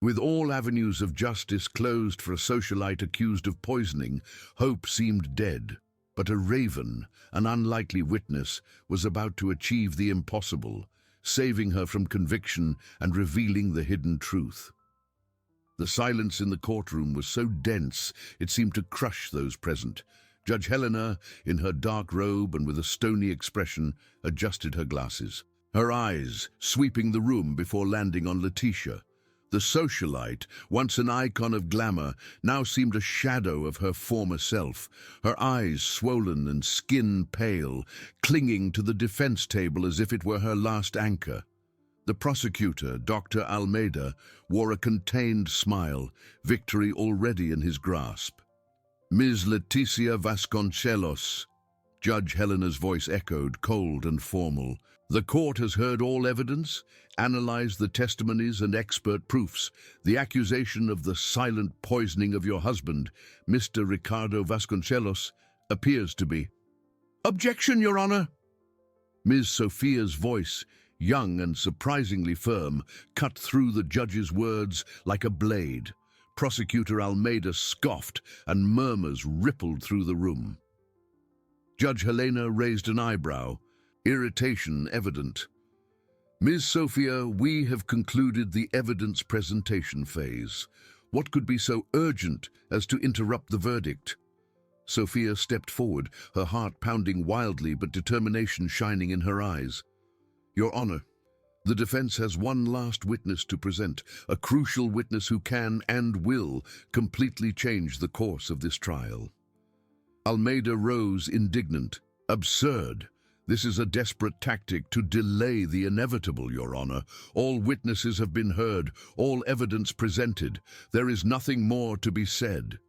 With all avenues of justice closed for a socialite accused of poisoning, hope seemed dead. But a raven, an unlikely witness, was about to achieve the impossible, saving her from conviction and revealing the hidden truth. The silence in the courtroom was so dense it seemed to crush those present. Judge Helena, in her dark robe and with a stony expression, adjusted her glasses, her eyes sweeping the room before landing on Letitia. The socialite, once an icon of glamour, now seemed a shadow of her former self, her eyes swollen and skin pale, clinging to the defense table as if it were her last anchor. The prosecutor, Dr. Almeida, wore a contained smile, victory already in his grasp. "Ms. Leticia Vasconcelos," Judge Helena's voice echoed, cold and formal. "The court has heard all evidence, analyzed the testimonies and expert proofs. The accusation of the silent poisoning of your husband, Mr. Ricardo Vasconcelos, appears to be." "Objection, Your Honor!" Ms. Sophia's voice, young and surprisingly firm, cut through the judge's words like a blade. Prosecutor Almeida scoffed, and murmurs rippled through the room. Judge Helena raised an eyebrow, irritation evident. "Ms. Sophia, we have concluded the evidence presentation phase. What could be so urgent as to interrupt the verdict?" Sophia stepped forward, her heart pounding wildly but determination shining in her eyes. "Your Honor, the defense has one last witness to present, a crucial witness who can and will completely change the course of this trial." Almeida rose indignant. "Absurd! This is a desperate tactic to delay the inevitable, Your Honor. All witnesses have been heard, all evidence presented. There is nothing more to be said."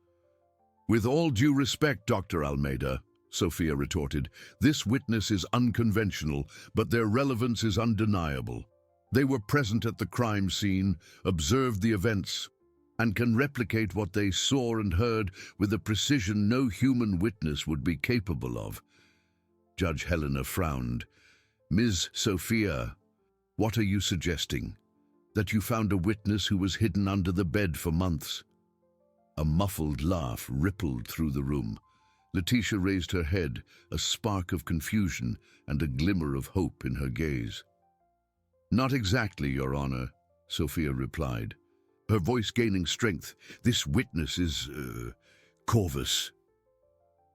"With all due respect, Dr. Almeida," Sophia retorted, "this witness is unconventional, but their relevance is undeniable. They were present at the crime scene, observed the events, and can replicate what they saw and heard with a precision no human witness would be capable of." Judge Helena frowned. "Ms. Sophia, what are you suggesting? That you found a witness who was hidden under the bed for months?" A muffled laugh rippled through the room. Letitia raised her head, a spark of confusion and a glimmer of hope in her gaze. "Not exactly, Your Honor," Sophia replied, her voice gaining strength. "This witness is, Corvus."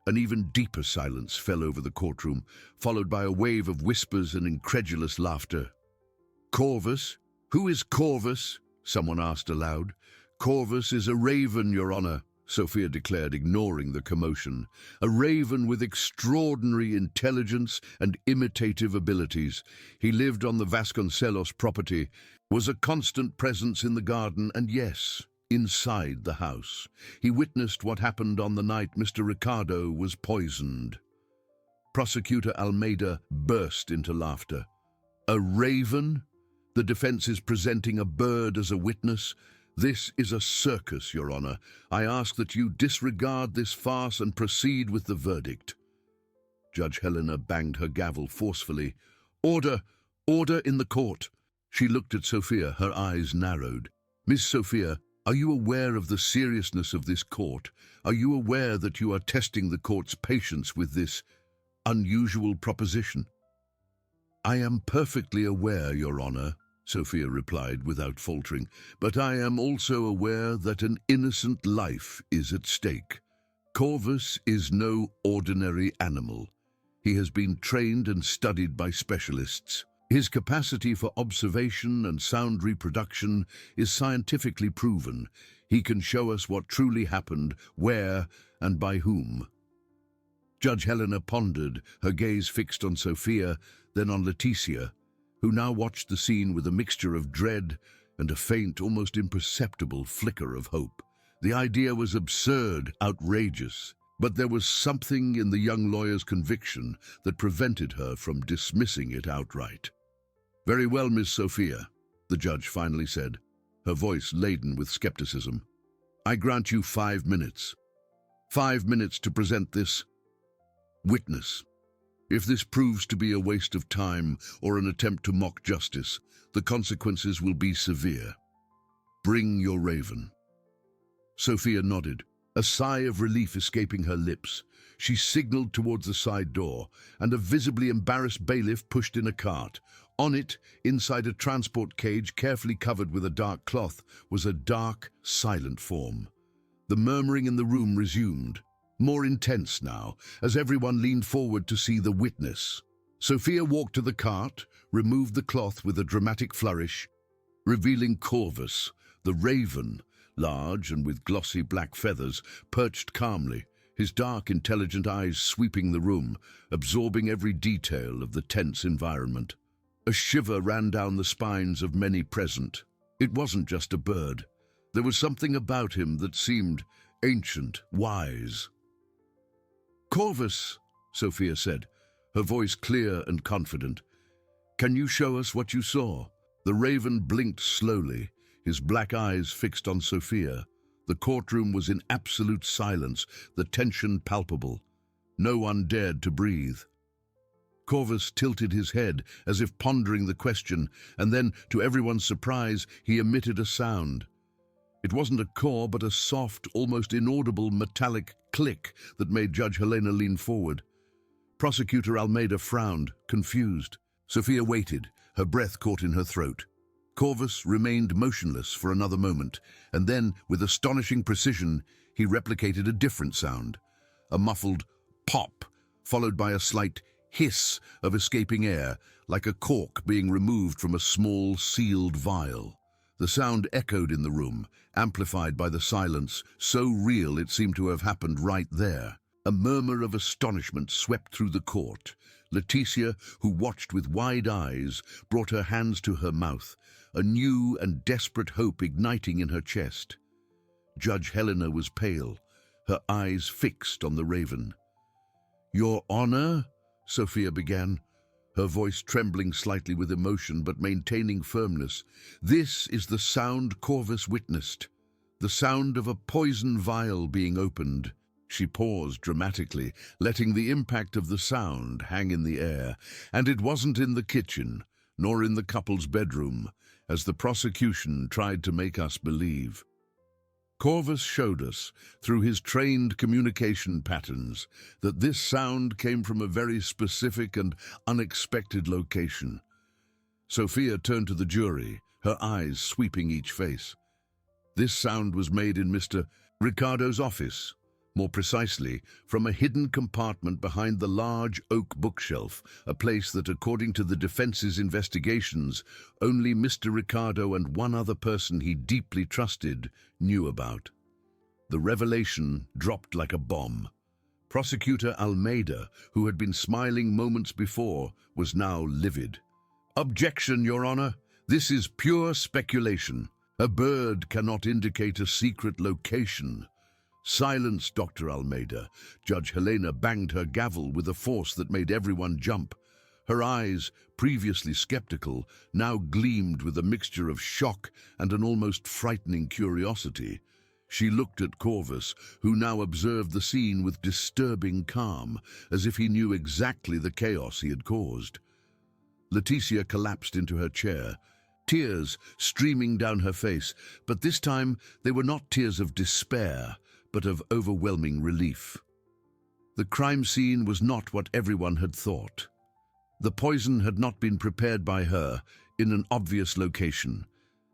An even deeper silence fell over the courtroom, followed by a wave of whispers and incredulous laughter. "Corvus? Who is Corvus?" someone asked aloud. "Corvus is a raven, Your Honor," Sophia declared, ignoring the commotion. "A raven with extraordinary intelligence and imitative abilities. He lived on the Vasconcelos property, was a constant presence in the garden, and yes, inside the house. He witnessed what happened on the night Mr. Ricardo was poisoned." Prosecutor Almeida burst into laughter. "A raven? The defense is presenting a bird as a witness? This is a circus, Your Honor. I ask that you disregard this farce and proceed with the verdict." Judge Helena banged her gavel forcefully. "Order! Order in the court!" She looked at Sophia, her eyes narrowed. "Miss Sophia, are you aware of the seriousness of this court? Are you aware that you are testing the court's patience with this unusual proposition?" "I am perfectly aware, Your Honor," Sophia replied without faltering, "but I am also aware that an innocent life is at stake. Corvus is no ordinary animal. He has been trained and studied by specialists. His capacity for observation and sound reproduction is scientifically proven. He can show us what truly happened, where, and by whom." Judge Helena pondered, her gaze fixed on Sophia, then on Leticia, who now watched the scene with a mixture of dread and a faint, almost imperceptible flicker of hope. The idea was absurd, outrageous, but there was something in the young lawyer's conviction that prevented her from dismissing it outright. "Very well, Miss Sophia," the judge finally said, her voice laden with skepticism. "I grant you 5 minutes. 5 minutes to present this witness. If this proves to be a waste of time or an attempt to mock justice, the consequences will be severe." Bring your raven. Sophia nodded, a sigh of relief escaping her lips. She signaled towards the side door, and a visibly embarrassed bailiff pushed in a cart. On it, inside a transport cage carefully covered with a dark cloth, was a dark, silent form. The murmuring in the room resumed, more intense now, as everyone leaned forward to see the witness. Sophia walked to the cart, removed the cloth with a dramatic flourish, revealing Corvus, the raven, large and with glossy black feathers, perched calmly, his dark, intelligent eyes sweeping the room, absorbing every detail of the tense environment. A shiver ran down the spines of many present. It wasn't just a bird. There was something about him that seemed ancient, wise. "Corvus," Sophia said, her voice clear and confident. "Can you show us what you saw?" The raven blinked slowly, his black eyes fixed on Sophia. The courtroom was in absolute silence, the tension palpable. No one dared to breathe. Corvus tilted his head as if pondering the question, and then, to everyone's surprise, he emitted a sound. It wasn't a caw, but a soft, almost inaudible metallic click that made Judge Helena lean forward. Prosecutor Almeida frowned, confused. Sophia waited, her breath caught in her throat. Corvus remained motionless for another moment, and then, with astonishing precision, he replicated a different sound. A muffled pop, followed by a slight hiss of escaping air, like a cork being removed from a small, sealed vial. The sound echoed in the room, amplified by the silence, so real it seemed to have happened right there. A murmur of astonishment swept through the court. Leticia, who watched with wide eyes, brought her hands to her mouth, a new and desperate hope igniting in her chest. Judge Helena was pale, her eyes fixed on the raven. "Your Honor," Sophia began, her voice trembling slightly with emotion but maintaining firmness, "this is the sound Corvus witnessed, the sound of a poison vial being opened." She paused dramatically, letting the impact of the sound hang in the air. And it wasn't in the kitchen, nor in the couple's bedroom, as the prosecution tried to make us believe. Corvus showed us, through his trained communication patterns, that this sound came from a very specific and unexpected location. Sophia turned to the jury, her eyes sweeping each face. This sound was made in Mr. Ricardo's office. More precisely, from a hidden compartment behind the large oak bookshelf, a place that, according to the defense's investigations, only Mr. Ricardo and one other person he deeply trusted knew about. The revelation dropped like a bomb. Prosecutor Almeida, who had been smiling moments before, was now livid. "Objection, Your Honor. This is pure speculation. A bird cannot indicate a secret location." "Silence, Dr. Almeida." Judge Helena banged her gavel with a force that made everyone jump. Her eyes, previously skeptical, now gleamed with a mixture of shock and an almost frightening curiosity. She looked at Corvus, who now observed the scene with disturbing calm, as if he knew exactly the chaos he had caused. Leticia collapsed into her chair, tears streaming down her face, but this time they were not tears of despair, but of overwhelming relief. The crime scene was not what everyone had thought. The poison had not been prepared by her in an obvious location.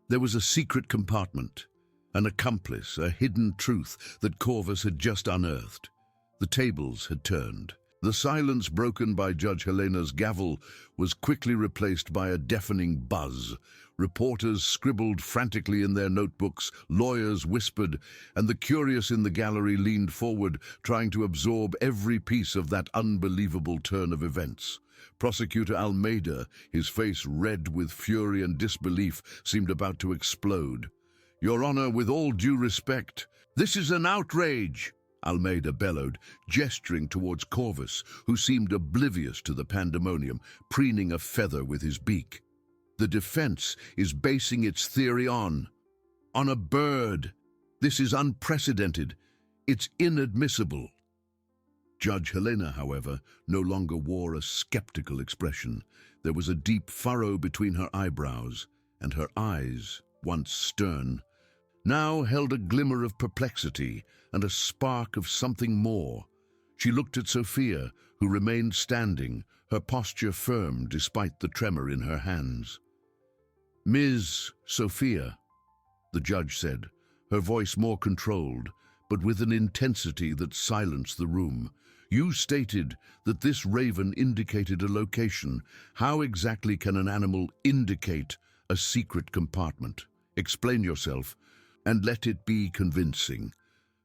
There was a secret compartment, an accomplice, a hidden truth that Corvus had just unearthed. The tables had turned. The silence broken by Judge Helena's gavel was quickly replaced by a deafening buzz. Reporters scribbled frantically in their notebooks, lawyers whispered, and the curious in the gallery leaned forward, trying to absorb every piece of that unbelievable turn of events. Prosecutor Almeida, his face red with fury and disbelief, seemed about to explode. "Your Honor, with all due respect, this is an outrage!" Almeida bellowed, gesturing towards Corvus, who seemed oblivious to the pandemonium, preening a feather with his beak. "The defense is basing its theory on a bird. This is unprecedented. It's inadmissible." Judge Helena, however, no longer wore a skeptical expression. There was a deep furrow between her eyebrows, and her eyes, once stern, now held a glimmer of perplexity and a spark of something more. She looked at Sophia, who remained standing, her posture firm despite the tremor in her hands. "Ms. Sophia," the judge said, her voice more controlled, but with an intensity that silenced the room. "You stated that this raven indicated a location. How exactly can an animal indicate a secret compartment? Explain yourself, and let it be convincing."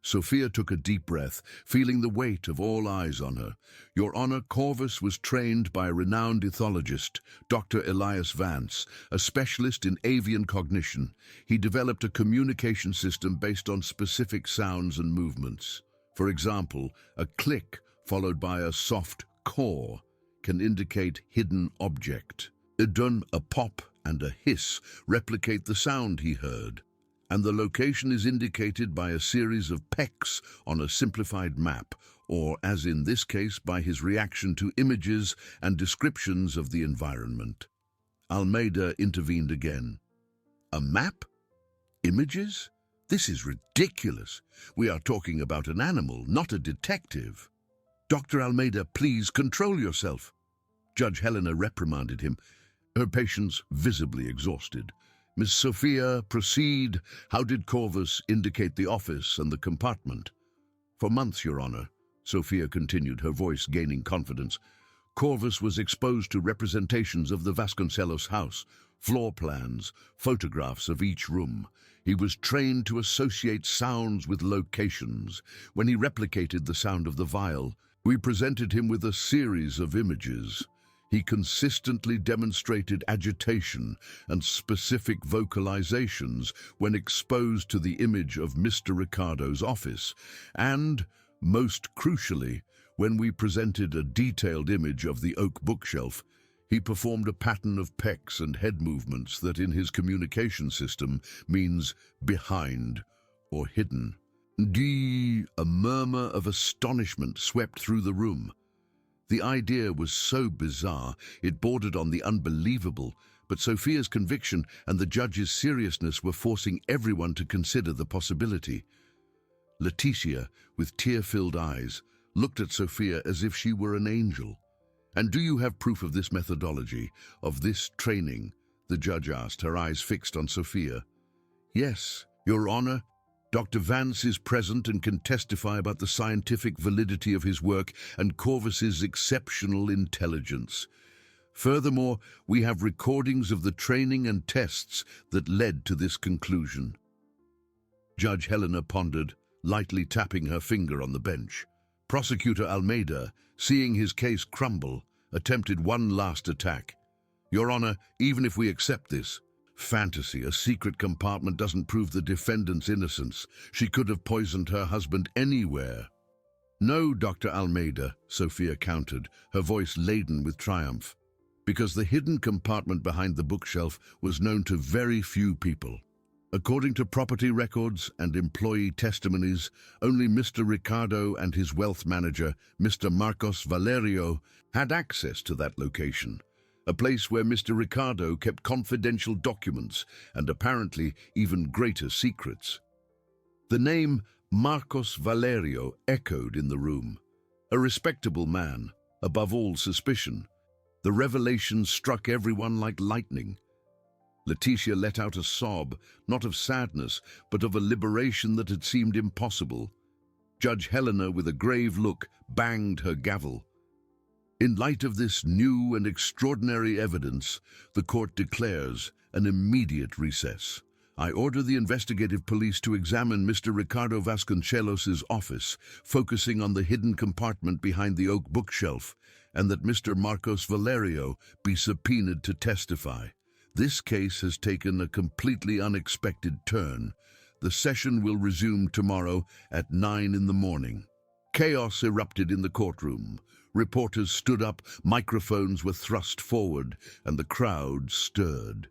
Sophia took a deep breath, feeling the weight of all eyes on her. "Your Honor, Corvus was trained by a renowned ethologist, Dr. Elias Vance, a specialist in avian cognition. He developed a communication system based on specific sounds and movements. For example, a click followed by a soft caw can indicate hidden object. A pop and a hiss replicate the sound he heard, and the location is indicated by a series of pecks on a simplified map, or, as in this case, by his reaction to images and descriptions of the environment." Almeida intervened again. "A map? Images? This is ridiculous. We are talking about an animal, not a detective." "Dr. Almeida, please control yourself." Judge Helena reprimanded him, her patience visibly exhausted. "Miss Sophia, proceed. How did Corvus indicate the office and the compartment?" "For months, Your Honor," Sophia continued, her voice gaining confidence, "Corvus was exposed to representations of the Vasconcelos house, floor plans, photographs of each room. He was trained to associate sounds with locations. When he replicated the sound of the vial, we presented him with a series of images. He consistently demonstrated agitation and specific vocalizations when exposed to the image of Mr. Ricardo's office, and, most crucially, when we presented a detailed image of the oak bookshelf, he performed a pattern of pecks and head movements that in his communication system means behind or hidden. A murmur of astonishment swept through the room. The idea was so bizarre, it bordered on the unbelievable, but Sophia's conviction and the judge's seriousness were forcing everyone to consider the possibility. Leticia, with tear-filled eyes, looked at Sophia as if she were an angel. "And do you have proof of this methodology, of this training?" the judge asked, her eyes fixed on Sophia. "Yes, Your Honor. Dr. Vance is present and can testify about the scientific validity of his work and Corvus's exceptional intelligence. Furthermore, we have recordings of the training and tests that led to this conclusion." Judge Helena pondered, lightly tapping her finger on the bench. Prosecutor Almeida, seeing his case crumble, attempted one last attack. "Your Honor, even if we accept this fantasy, a secret compartment doesn't prove the defendant's innocence. She could have poisoned her husband anywhere." "No, Dr. Almeida," Sophia countered, her voice laden with triumph, "because the hidden compartment behind the bookshelf was known to very few people. According to property records and employee testimonies, only Mr. Ricardo and his wealth manager, Mr. Marcos Valerio, had access to that location, a place where Mr. Ricardo kept confidential documents and apparently even greater secrets." The name Marcos Valerio echoed in the room. A respectable man, above all suspicion. The revelation struck everyone like lightning. Leticia let out a sob, not of sadness, but of a liberation that had seemed impossible. Judge Helena, with a grave look, banged her gavel. "In light of this new and extraordinary evidence, the court declares an immediate recess. I order the investigative police to examine Mr. Ricardo Vasconcelos's office, focusing on the hidden compartment behind the oak bookshelf, and that Mr. Marcos Valerio be subpoenaed to testify. This case has taken a completely unexpected turn. The session will resume tomorrow at 9 in the morning." Chaos erupted in the courtroom. Reporters stood up, microphones were thrust forward, and the crowd stirred.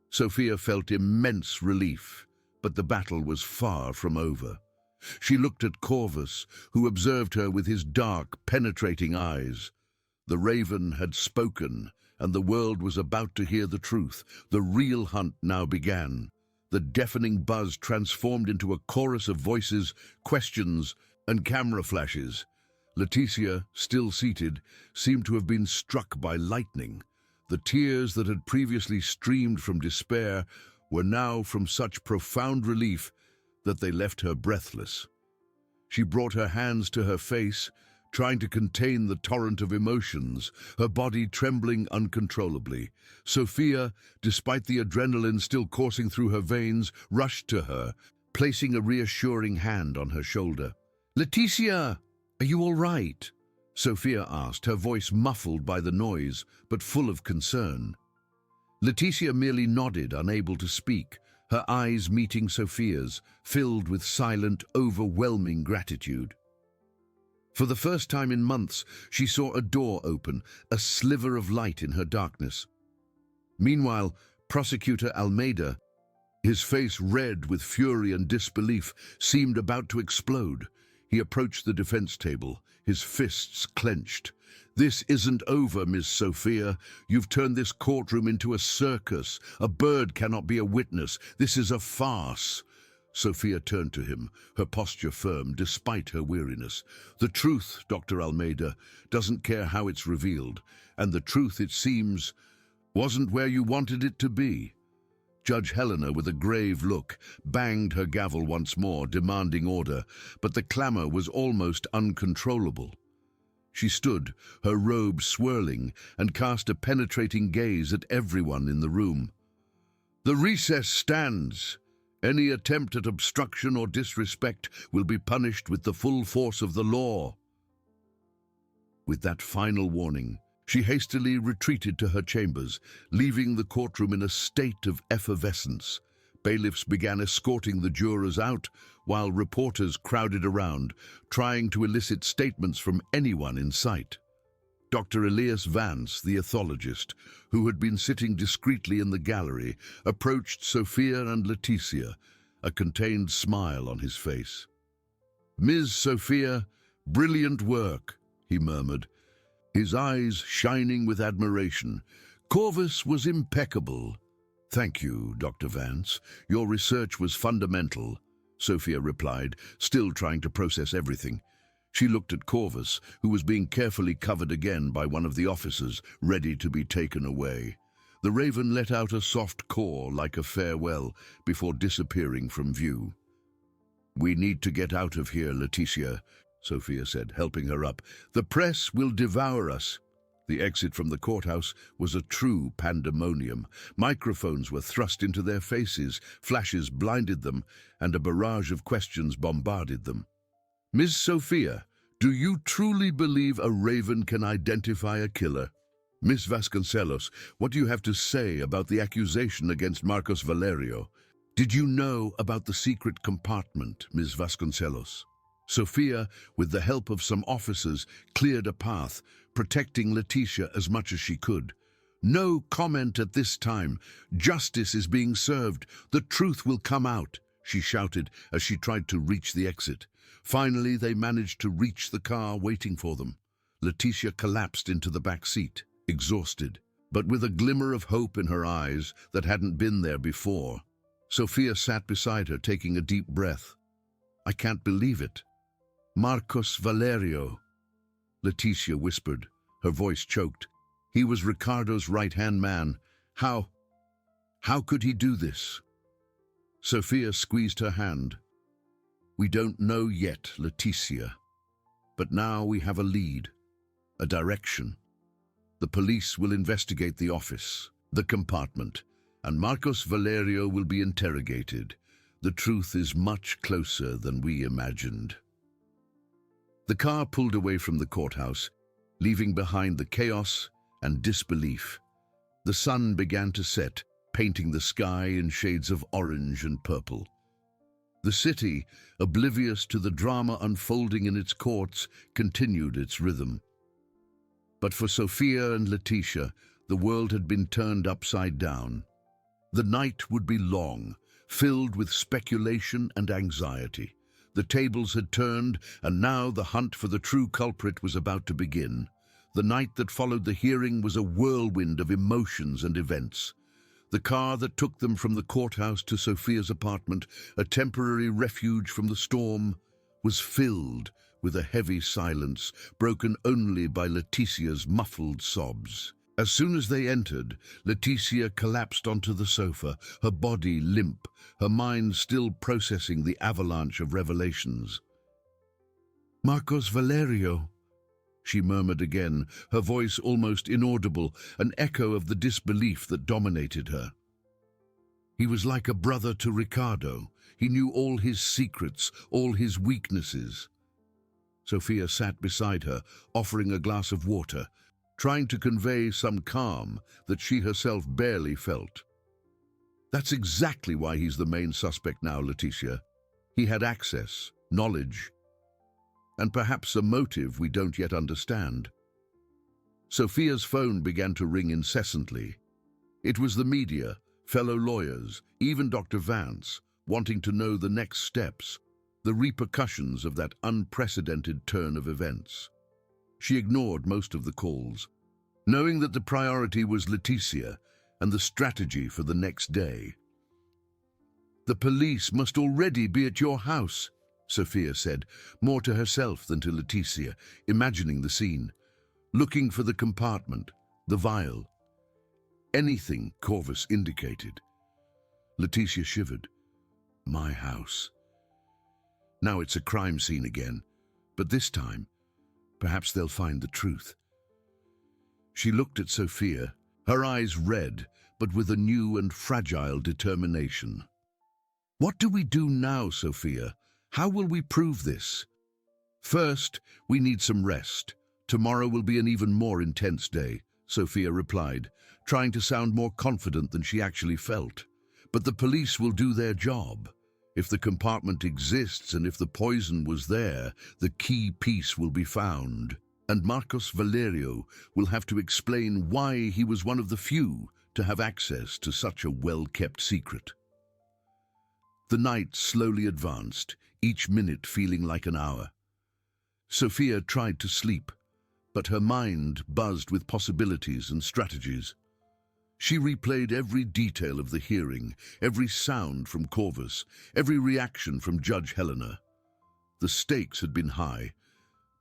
Sophia felt immense relief, but the battle was far from over. She looked at Corvus, who observed her with his dark, penetrating eyes. The raven had spoken, and the world was about to hear the truth. The real hunt now began. The deafening buzz transformed into a chorus of voices, questions, and camera flashes. Leticia, still seated, seemed to have been struck by lightning. The tears that had previously streamed from despair were now from such profound relief that they left her breathless. She brought her hands to her face, trying to contain the torrent of emotions, her body trembling uncontrollably. Sophia, despite the adrenaline still coursing through her veins, rushed to her, placing a reassuring hand on her shoulder. "Leticia, are you all right?" Sophia asked, her voice muffled by the noise, but full of concern. Leticia merely nodded, unable to speak, her eyes meeting Sophia's, filled with silent, overwhelming gratitude. For the first time in months, she saw a door open, a sliver of light in her darkness. Meanwhile, Prosecutor Almeida, his face red with fury and disbelief, seemed about to explode. He approached the defense table, his fists clenched. "This isn't over, Miss Sophia. You've turned this courtroom into a circus. A bird cannot be a witness. This is a farce." Sophia turned to him, her posture firm despite her weariness. "The truth, Dr. Almeida, doesn't care how it's revealed, and the truth, it seems, wasn't where you wanted it to be." Judge Helena, with a grave look, banged her gavel once more, demanding order, but the clamor was almost uncontrollable. She stood, her robe swirling, and cast a penetrating gaze at everyone in the room. "The recess stands. Any attempt at obstruction or disrespect will be punished with the full force of the law." With that final warning, she hastily retreated to her chambers, leaving the courtroom in a state of effervescence. Bailiffs began escorting the jurors out, while reporters crowded around, trying to elicit statements from anyone in sight. Dr. Elias Vance, the ethologist, who had been sitting discreetly in the gallery, approached Sophia and Leticia, a contained smile on his face. "Ms. Sophia, brilliant work," he murmured, his eyes shining with admiration. "Corvus was impeccable." "Thank you, Dr. Vance. Your research was fundamental," Sophia replied, still trying to process everything. She looked at Corvus, who was being carefully covered again by one of the officers, ready to be taken away. The raven let out a soft caw like a farewell before disappearing from view. "We need to get out of here, Leticia," Sophia said, helping her up. "The press will devour us." The exit from the courthouse was a true pandemonium. Microphones were thrust into their faces, flashes blinded them, and a barrage of questions bombarded them. "Miss Sophia, do you truly believe a raven can identify a killer?" "Miss Vasconcelos, what do you have to say about the accusation against Marcos Valerio?" "Did you know about the secret compartment, Miss Vasconcelos?" Sophia, with the help of some officers, cleared a path, protecting Leticia as much as she could. "No comment at this time. Justice is being served. The truth will come out," she shouted as she tried to reach the exit. Finally, they managed to reach the car waiting for them. Leticia collapsed into the back seat, exhausted, but with a glimmer of hope in her eyes that hadn't been there before. Sophia sat beside her, taking a deep breath. "I can't believe it. Marcos Valerio," Leticia whispered, her voice choked. "He was Ricardo's right-hand man. How could he do this?" Sophia squeezed her hand. "We don't know yet, Leticia. But now we have a lead, a direction. The police will investigate the office, the compartment, and Marcos Valerio will be interrogated. The truth is much closer than we imagined." The car pulled away from the courthouse, leaving behind the chaos and disbelief. The sun began to set, painting the sky in shades of orange and purple. The city, oblivious to the drama unfolding in its courts, continued its rhythm. But for Sophia and Leticia, the world had been turned upside down. The night would be long, filled with speculation and anxiety. The tables had turned, and now the hunt for the true culprit was about to begin. The night that followed the hearing was a whirlwind of emotions and events. The car that took them from the courthouse to Sophia's apartment, a temporary refuge from the storm, was filled with a heavy silence, broken only by Leticia's muffled sobs. As soon as they entered, Leticia collapsed onto the sofa, her body limp, her mind still processing the avalanche of revelations. "Marcos Valerio," she murmured again, her voice almost inaudible, an echo of the disbelief that dominated her. He was like a brother to Ricardo. He knew all his secrets, all his weaknesses. Sophia sat beside her, offering a glass of water, trying to convey some calm that she herself barely felt. "That's exactly why he's the main suspect now, Leticia. He had access, knowledge, and perhaps a motive we don't yet understand." Sophia's phone began to ring incessantly. It was the media, fellow lawyers, even Dr. Vance, wanting to know the next steps, the repercussions of that unprecedented turn of events. She ignored most of the calls, knowing that the priority was Leticia and the strategy for the next day. "The police must already be at your house," Sophia said, more to herself than to Leticia, imagining the scene, looking for the compartment, the vial. Anything, Corvus indicated. Leticia shivered. My house. Now it's a crime scene again, but this time, perhaps they'll find the truth. She looked at Sophia, her eyes red, but with a new and fragile determination. "What do we do now, Sophia? How will we prove this?" "First, we need some rest. Tomorrow will be an even more intense day," Sophia replied, trying to sound more confident than she actually felt. "But the police will do their job. If the compartment exists and if the poison was there, the key piece will be found. And Marcos Valerio will have to explain why he was one of the few to have access to such a well-kept secret." The night slowly advanced, each minute feeling like an hour. Sophia tried to sleep, but her mind buzzed with possibilities and strategies. She replayed every detail of the hearing, every sound from Corvus, every reaction from Judge Helena. The stakes had been high,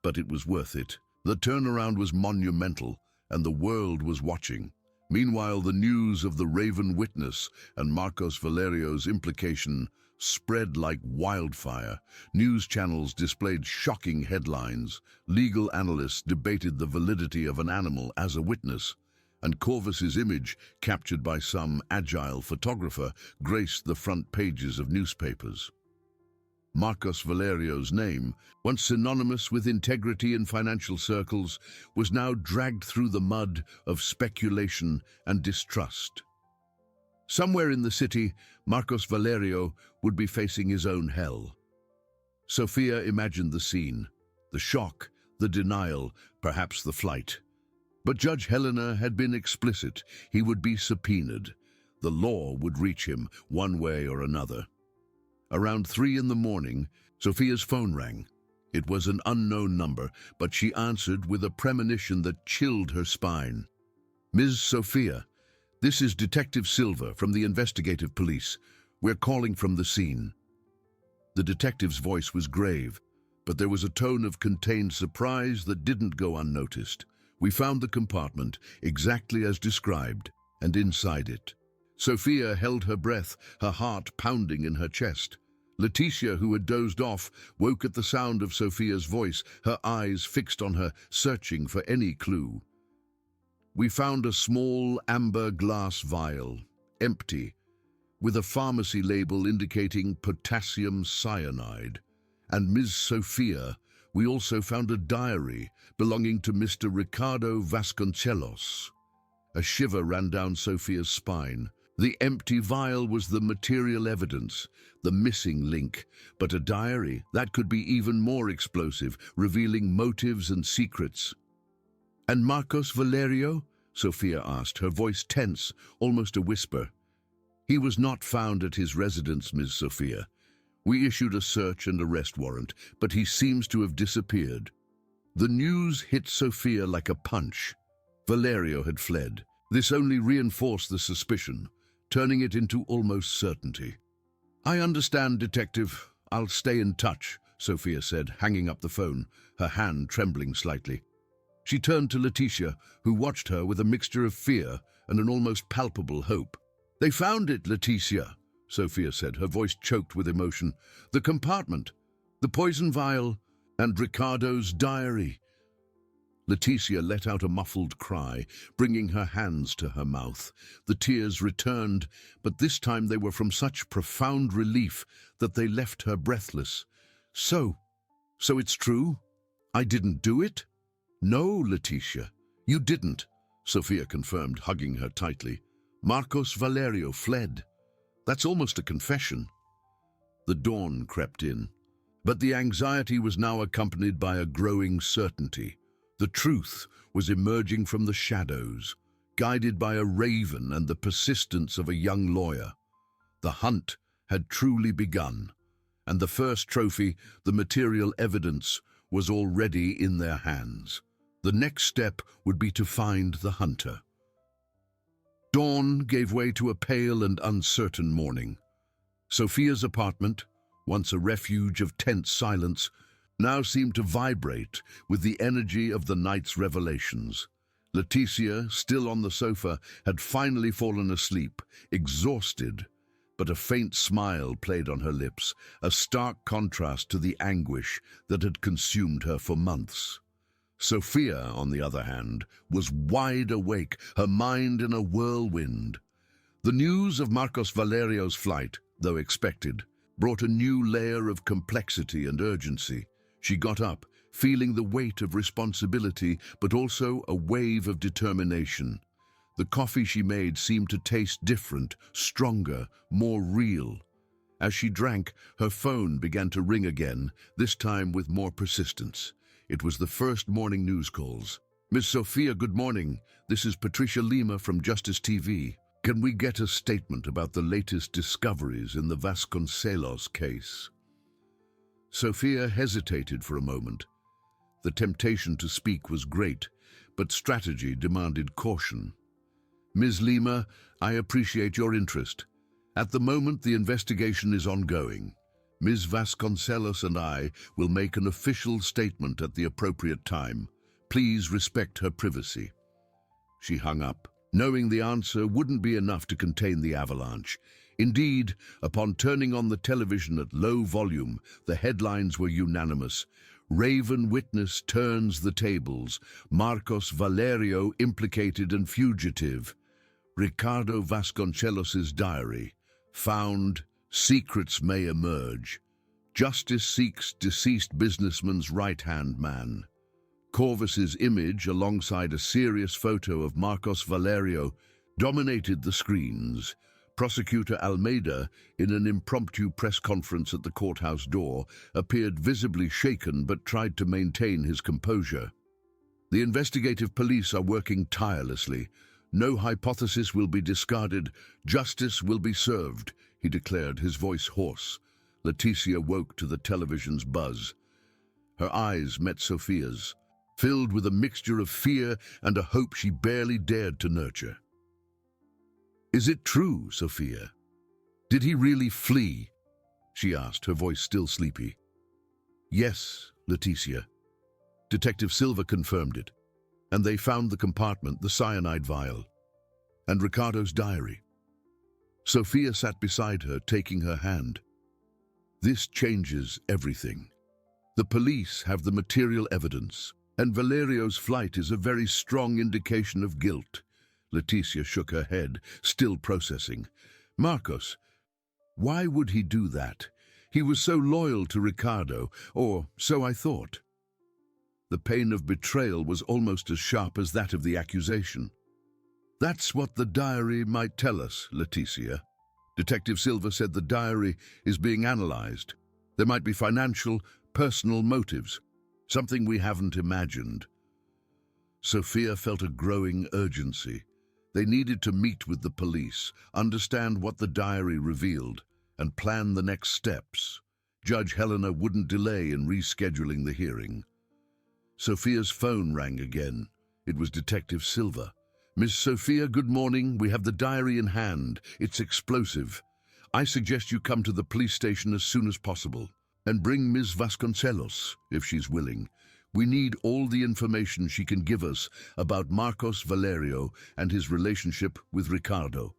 but it was worth it. The turnaround was monumental, and the world was watching. Meanwhile, the news of the Raven witness and Marcos Valerio's implication spread like wildfire. News channels displayed shocking headlines. Legal analysts debated the validity of an animal as a witness, and Corvus's image, captured by some agile photographer, graced the front pages of newspapers. Marcos Valerio's name, once synonymous with integrity in financial circles, was now dragged through the mud of speculation and distrust. Somewhere in the city, Marcos Valerio would be facing his own hell. Sophia imagined the scene, the shock, the denial, perhaps the flight. But Judge Helena had been explicit. He would be subpoenaed. The law would reach him one way or another. Around 3 in the morning, Sophia's phone rang. It was an unknown number, but she answered with a premonition that chilled her spine. "Ms. Sophia, this is Detective Silva from the investigative police. We're calling from the scene." The detective's voice was grave, but there was a tone of contained surprise that didn't go unnoticed. "We found the compartment, exactly as described, and inside it." Sophia held her breath, her heart pounding in her chest. Leticia, who had dozed off, woke at the sound of Sophia's voice, her eyes fixed on her, searching for any clue. "We found a small amber glass vial, empty, with a pharmacy label indicating potassium cyanide. And Ms. Sophia, we also found a diary belonging to Mr. Ricardo Vasconcelos." A shiver ran down Sophia's spine. The empty vial was the material evidence, the missing link, but a diary, that could be even more explosive, revealing motives and secrets. "And Marcos Valerio?" Sophia asked, her voice tense, almost a whisper. "He was not found at his residence, Ms. Sophia. We issued a search and arrest warrant, but he seems to have disappeared." The news hit Sophia like a punch. Valerio had fled. This only reinforced the suspicion. turning it into almost certainty. "I understand, Detective. I'll stay in touch," Sophia said, hanging up the phone, her hand trembling slightly. She turned to Leticia, who watched her with a mixture of fear and an almost palpable hope. "They found it, Leticia," Sophia said, her voice choked with emotion. "The compartment, the poison vial, and Ricardo's diary." Leticia let out a muffled cry, bringing her hands to her mouth. The tears returned, but this time they were from such profound relief that they left her breathless. So it's true? I didn't do it?" "No, Leticia, you didn't," Sophia confirmed, hugging her tightly. "Marcos Valerio fled. That's almost a confession." The dawn crept in, but the anxiety was now accompanied by a growing certainty. The truth was emerging from the shadows, guided by a raven and the persistence of a young lawyer. The hunt had truly begun, and the first trophy, the material evidence, was already in their hands. The next step would be to find the hunter. Dawn gave way to a pale and uncertain morning. Sophia's apartment, once a refuge of tense silence, now seemed to vibrate with the energy of the night's revelations. Leticia, still on the sofa, had finally fallen asleep, exhausted, but a faint smile played on her lips, a stark contrast to the anguish that had consumed her for months. Sophia, on the other hand, was wide awake, her mind in a whirlwind. The news of Marcos Valerio's flight, though expected, brought a new layer of complexity and urgency. She got up, feeling the weight of responsibility, but also a wave of determination. The coffee she made seemed to taste different, stronger, more real. As she drank, her phone began to ring again, this time with more persistence. It was the first morning news calls. "Miss Sophia, good morning. This is Patricia Lima from Justice TV. Can we get a statement about the latest discoveries in the Vasconcelos case?" Sophia hesitated for a moment. The temptation to speak was great, but strategy demanded caution. "Ms. Lima, I appreciate your interest. At the moment, the investigation is ongoing. Ms. Vasconcelos and I will make an official statement at the appropriate time. Please respect her privacy." She hung up, knowing the answer wouldn't be enough to contain the avalanche. Indeed, upon turning on the television at low volume, the headlines were unanimous. "Raven witness turns the tables. Marcos Valerio implicated and fugitive. Ricardo Vasconcelos's diary. Found. Secrets may emerge. Justice seeks deceased businessman's right-hand man." Corvus's image, alongside a serious photo of Marcos Valerio, dominated the screens. Prosecutor Almeida, in an impromptu press conference at the courthouse door, appeared visibly shaken but tried to maintain his composure. "The investigative police are working tirelessly. No hypothesis will be discarded. Justice will be served," he declared, his voice hoarse. Leticia woke to the television's buzz. Her eyes met Sophia's, filled with a mixture of fear and a hope she barely dared to nurture. "Is it true, Sophia? Did he really flee?" she asked, her voice still sleepy. "Yes, Leticia. Detective Silva confirmed it, and they found the compartment, the cyanide vial, and Ricardo's diary." Sophia sat beside her, taking her hand. "This changes everything. The police have the material evidence, and Valerio's flight is a very strong indication of guilt." Leticia shook her head, still processing. "Marcos, why would he do that? He was so loyal to Ricardo, or so I thought." The pain of betrayal was almost as sharp as that of the accusation. "That's what the diary might tell us, Leticia. Detective Silva said the diary is being analyzed. There might be financial, personal motives, something we haven't imagined." Sophia felt a growing urgency. They needed to meet with the police, understand what the diary revealed, and plan the next steps. Judge Helena wouldn't delay in rescheduling the hearing. Sophia's phone rang again. It was Detective Silva. Miss Sophia, good morning. We have the diary in hand. It's explosive. I suggest you come to the police station as soon as possible. And bring Ms. Vasconcelos, if she's willing. We need all the information she can give us about Marcos Valerio and his relationship with Ricardo.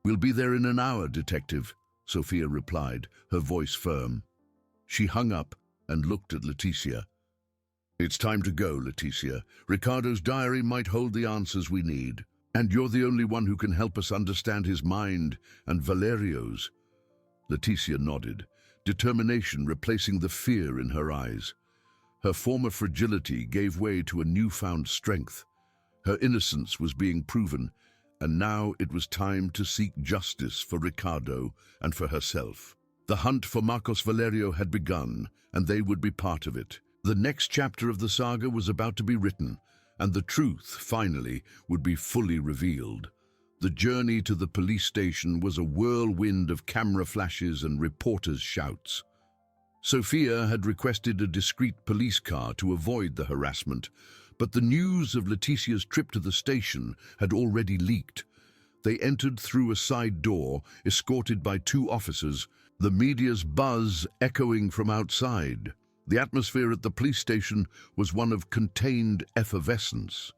We'll be there in an hour, Detective, Sophia replied, her voice firm. She hung up and looked at Leticia. It's time to go, Leticia. Ricardo's diary might hold the answers we need, and you're the only one who can help us understand his mind and Valerio's. Leticia nodded, determination replacing the fear in her eyes. Her former fragility gave way to a newfound strength. Her innocence was being proven, and now it was time to seek justice for Ricardo and for herself. The hunt for Marcos Valerio had begun, and they would be part of it. The next chapter of the saga was about to be written, and the truth, finally, would be fully revealed. The journey to the police station was a whirlwind of camera flashes and reporters' shouts. Sophia had requested a discreet police car to avoid the harassment, but the news of Leticia's trip to the station had already leaked. They entered through a side door, escorted by 2 officers, the media's buzz echoing from outside. The atmosphere at the police station was one of contained effervescence.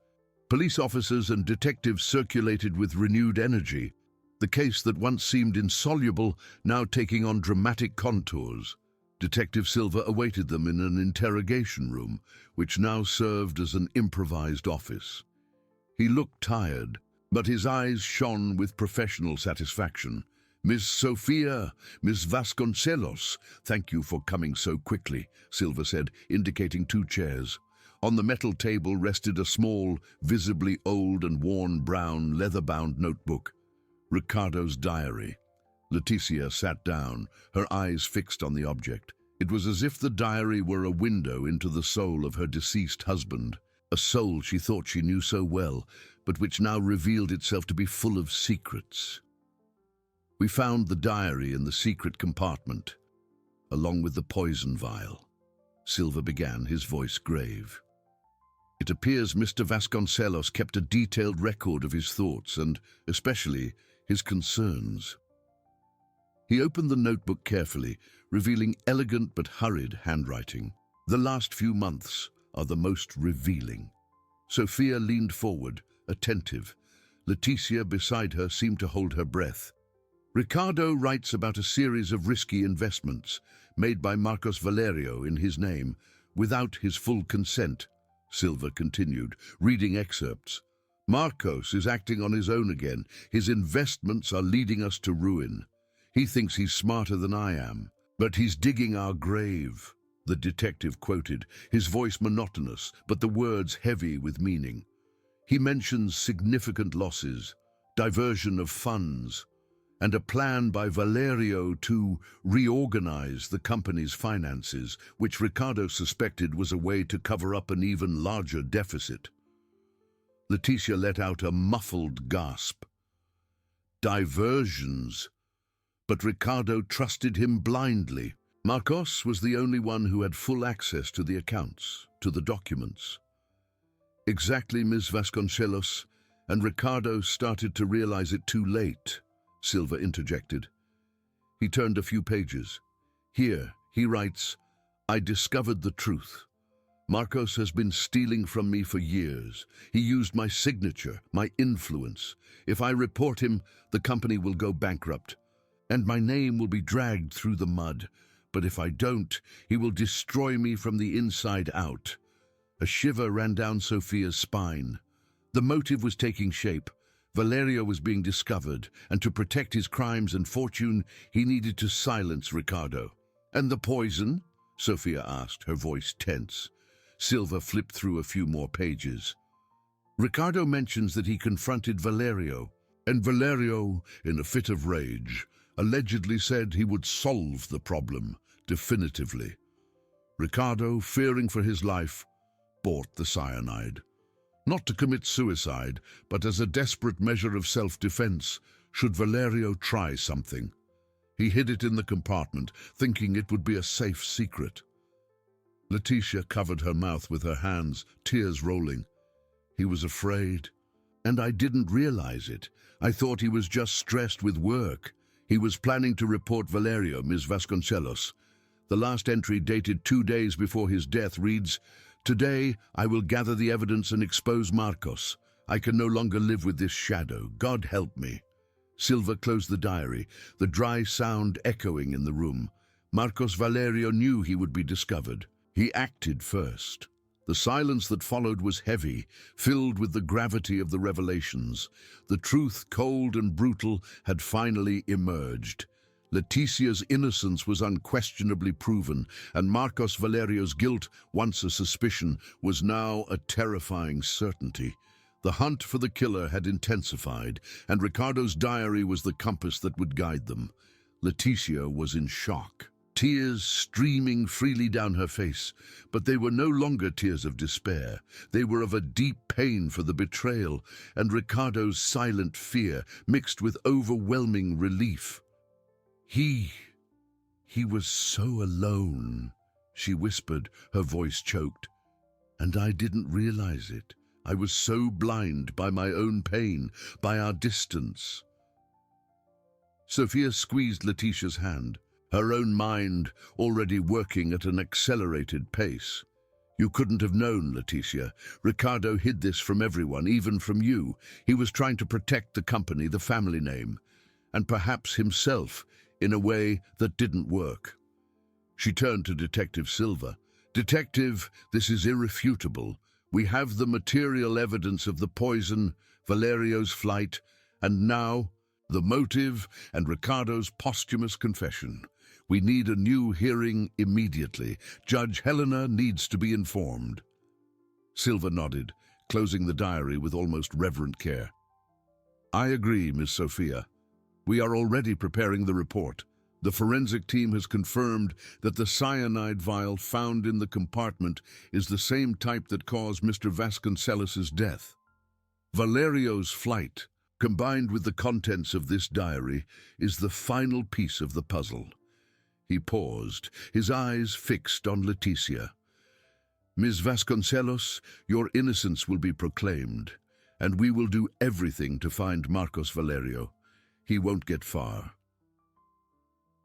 Police officers and detectives circulated with renewed energy, the case that once seemed insoluble now taking on dramatic contours. Detective Silva awaited them in an interrogation room, which now served as an improvised office. He looked tired, but his eyes shone with professional satisfaction. Miss Sophia, Miss Vasconcelos, thank you for coming so quickly, Silva said, indicating 2 chairs. On the metal table rested a small, visibly old and worn brown, leather-bound notebook. Ricardo's diary. Leticia sat down, her eyes fixed on the object. It was as if the diary were a window into the soul of her deceased husband, a soul she thought she knew so well, but which now revealed itself to be full of secrets. We found the diary in the secret compartment, along with the poison vial. Silva began, his voice grave. It appears Mr. Vasconcelos kept a detailed record of his thoughts and, especially, his concerns. He opened the notebook carefully, revealing elegant but hurried handwriting. The last few months are the most revealing. Sophia leaned forward, attentive. Leticia beside her seemed to hold her breath. Ricardo writes about a series of risky investments made by Marcos Valerio in his name, without his full consent, Silva continued, reading excerpts. Marcos is acting on his own again. His investments are leading us to ruin. He thinks he's smarter than I am, but he's digging our grave, the detective quoted, his voice monotonous, but the words heavy with meaning. He mentions significant losses, diversion of funds, and a plan by Valerio to reorganize the company's finances, which Ricardo suspected was a way to cover up an even larger deficit. Leticia let out a muffled gasp. Diversions. But Ricardo trusted him blindly. Marcos was the only one who had full access to the accounts, to the documents. Exactly, Ms. Vasconcelos, and Ricardo started to realize it too late, Silva interjected. He turned a few pages. Here, he writes, I discovered the truth. Marcos has been stealing from me for years. He used my signature, my influence. If I report him, the company will go bankrupt, and my name will be dragged through the mud. But if I don't, he will destroy me from the inside out. A shiver ran down Sophia's spine. The motive was taking shape. Valerio was being discovered, and to protect his crimes and fortune, he needed to silence Ricardo. And the poison? Sophia asked, her voice tense. Silva flipped through a few more pages. Ricardo mentions that he confronted Valerio, and Valerio, in a fit of rage, allegedly said he would solve the problem definitively. Ricardo, fearing for his life, bought the cyanide. Not to commit suicide, but as a desperate measure of self-defense, should Valerio try something. He hid it in the compartment, thinking it would be a safe secret. Leticia covered her mouth with her hands, tears rolling. He was afraid. And I didn't realize it. I thought he was just stressed with work. He was planning to report Valerio, Ms. Vasconcelos. The last entry, dated 2 days before his death, reads, "Today I will gather the evidence and expose Marcos. I can no longer live with this shadow. God help me." Silva closed the diary, the dry sound echoing in the room. Marcos Valerio knew he would be discovered. He acted first. The silence that followed was heavy, filled with the gravity of the revelations. The truth, cold and brutal, had finally emerged. Leticia's innocence was unquestionably proven, and Marcos Valerio's guilt, once a suspicion, was now a terrifying certainty. The hunt for the killer had intensified, and Ricardo's diary was the compass that would guide them. Leticia was in shock, tears streaming freely down her face, but they were no longer tears of despair. They were of a deep pain for the betrayal, and Ricardo's silent fear mixed with overwhelming relief. He was so alone, she whispered, her voice choked. And I didn't realize it. I was so blind by my own pain, by our distance. Sophia squeezed Leticia's hand, her own mind already working at an accelerated pace. "You couldn't have known, Leticia. Ricardo hid this from everyone, even from you. He was trying to protect the company, the family name, and perhaps himself, in a way that didn't work." She turned to Detective Silva. "Detective, this is irrefutable. We have the material evidence of the poison, Valerio's flight, and now the motive and Ricardo's posthumous confession. We need a new hearing immediately. Judge Helena needs to be informed." Silva nodded, closing the diary with almost reverent care. "I agree, Miss Sophia. We are already preparing the report. The forensic team has confirmed that the cyanide vial found in the compartment is the same type that caused Mr. Vasconcelos' death. Valerio's flight, combined with the contents of this diary, is the final piece of the puzzle." He paused, his eyes fixed on Leticia. "Ms. Vasconcelos, your innocence will be proclaimed, and we will do everything to find Marcos Valerio. He won't get far."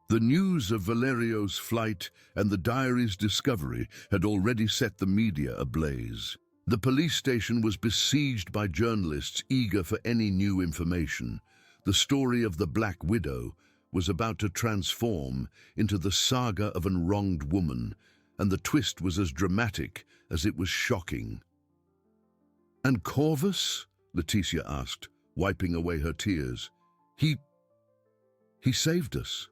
The news of Valerio's flight and the diary's discovery had already set the media ablaze. The police station was besieged by journalists eager for any new information. The story of the Black Widow was about to transform into the saga of an wronged woman, and the twist was as dramatic as it was shocking. "And Corvus?" Leticia asked, wiping away her tears. He saved us."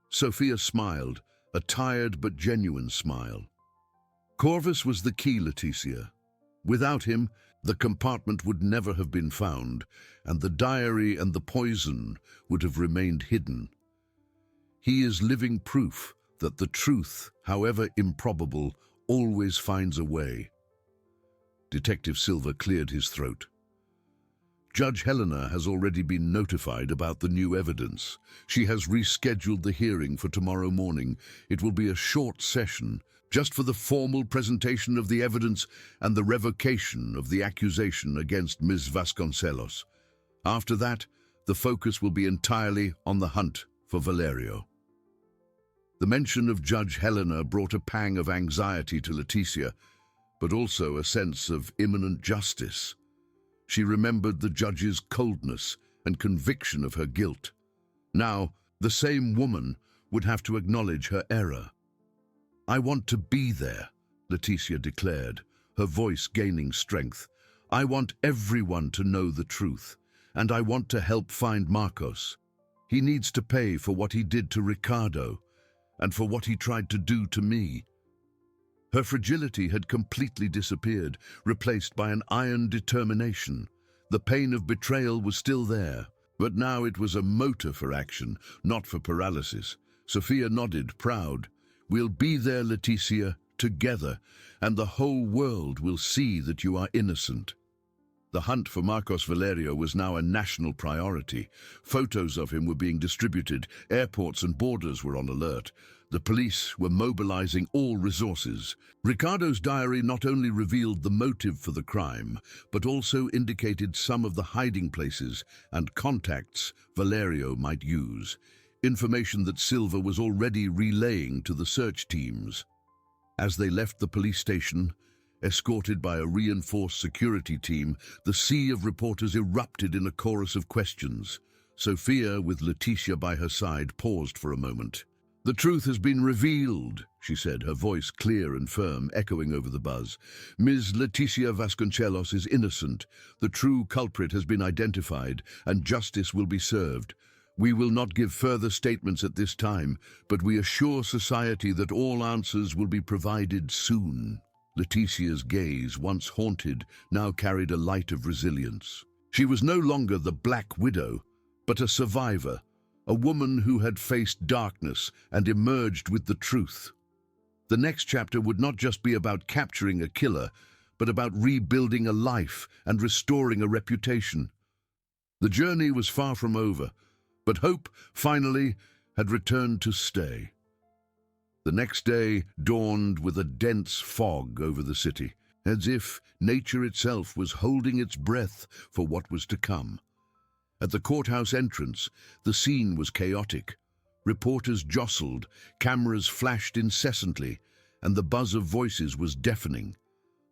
Sophia smiled, a tired but genuine smile. "Corvus was the key, Leticia. Without him, the compartment would never have been found, and the diary and the poison would have remained hidden. He is living proof that the truth, however improbable, always finds a way." Detective Silva cleared his throat. "Judge Helena has already been notified about the new evidence. She has rescheduled the hearing for tomorrow morning. It will be a short session, just for the formal presentation of the evidence and the revocation of the accusation against Ms. Vasconcelos. After that, the focus will be entirely on the hunt for Valerio." The mention of Judge Helena brought a pang of anxiety to Leticia, but also a sense of imminent justice. She remembered the judge's coldness and conviction of her guilt. Now, the same woman would have to acknowledge her error. "I want to be there," Leticia declared, her voice gaining strength. "I want everyone to know the truth, and I want to help find Marcos. He needs to pay for what he did to Ricardo, and for what he tried to do to me." Her fragility had completely disappeared, replaced by an iron determination. The pain of betrayal was still there, but now it was a motor for action, not for paralysis. Sophia nodded, proud. "We'll be there, Leticia, together, and the whole world will see that you are innocent." The hunt for Marcos Valerio was now a national priority. Photos of him were being distributed, airports and borders were on alert. The police were mobilizing all resources. Ricardo's diary not only revealed the motive for the crime, but also indicated some of the hiding places and contacts Valerio might use, information that Silva was already relaying to the search teams. As they left the police station, escorted by a reinforced security team, the sea of reporters erupted in a chorus of questions. Sofia, with Leticia by her side, paused for a moment. "The truth has been revealed," she said, her voice clear and firm, echoing over the buzz. "Ms. Leticia Vasconcelos is innocent. The true culprit has been identified, and justice will be served. We will not give further statements at this time, but we assure society that all answers will be provided soon." Leticia's gaze, once haunted, now carried a light of resilience. She was no longer the Black Widow, but a survivor, a woman who had faced darkness and emerged with the truth. The next chapter would not just be about capturing a killer, but about rebuilding a life and restoring a reputation. The journey was far from over, but hope, finally, had returned to stay. The next day dawned with a dense fog over the city, as if nature itself was holding its breath for what was to come. At the courthouse entrance, the scene was chaotic. Reporters jostled, cameras flashed incessantly, and the buzz of voices was deafening.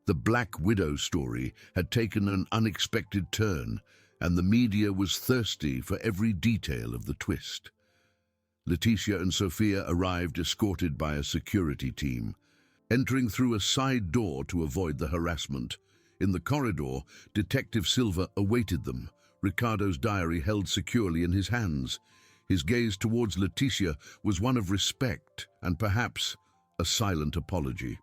The Black Widow story had taken an unexpected turn, and the media was thirsty for every detail of the twist. Leticia and Sofia arrived escorted by a security team, entering through a side door to avoid the harassment. In the corridor, Detective Silva awaited them, Ricardo's diary held securely in his hands. His gaze towards Leticia was one of respect and perhaps a silent apology.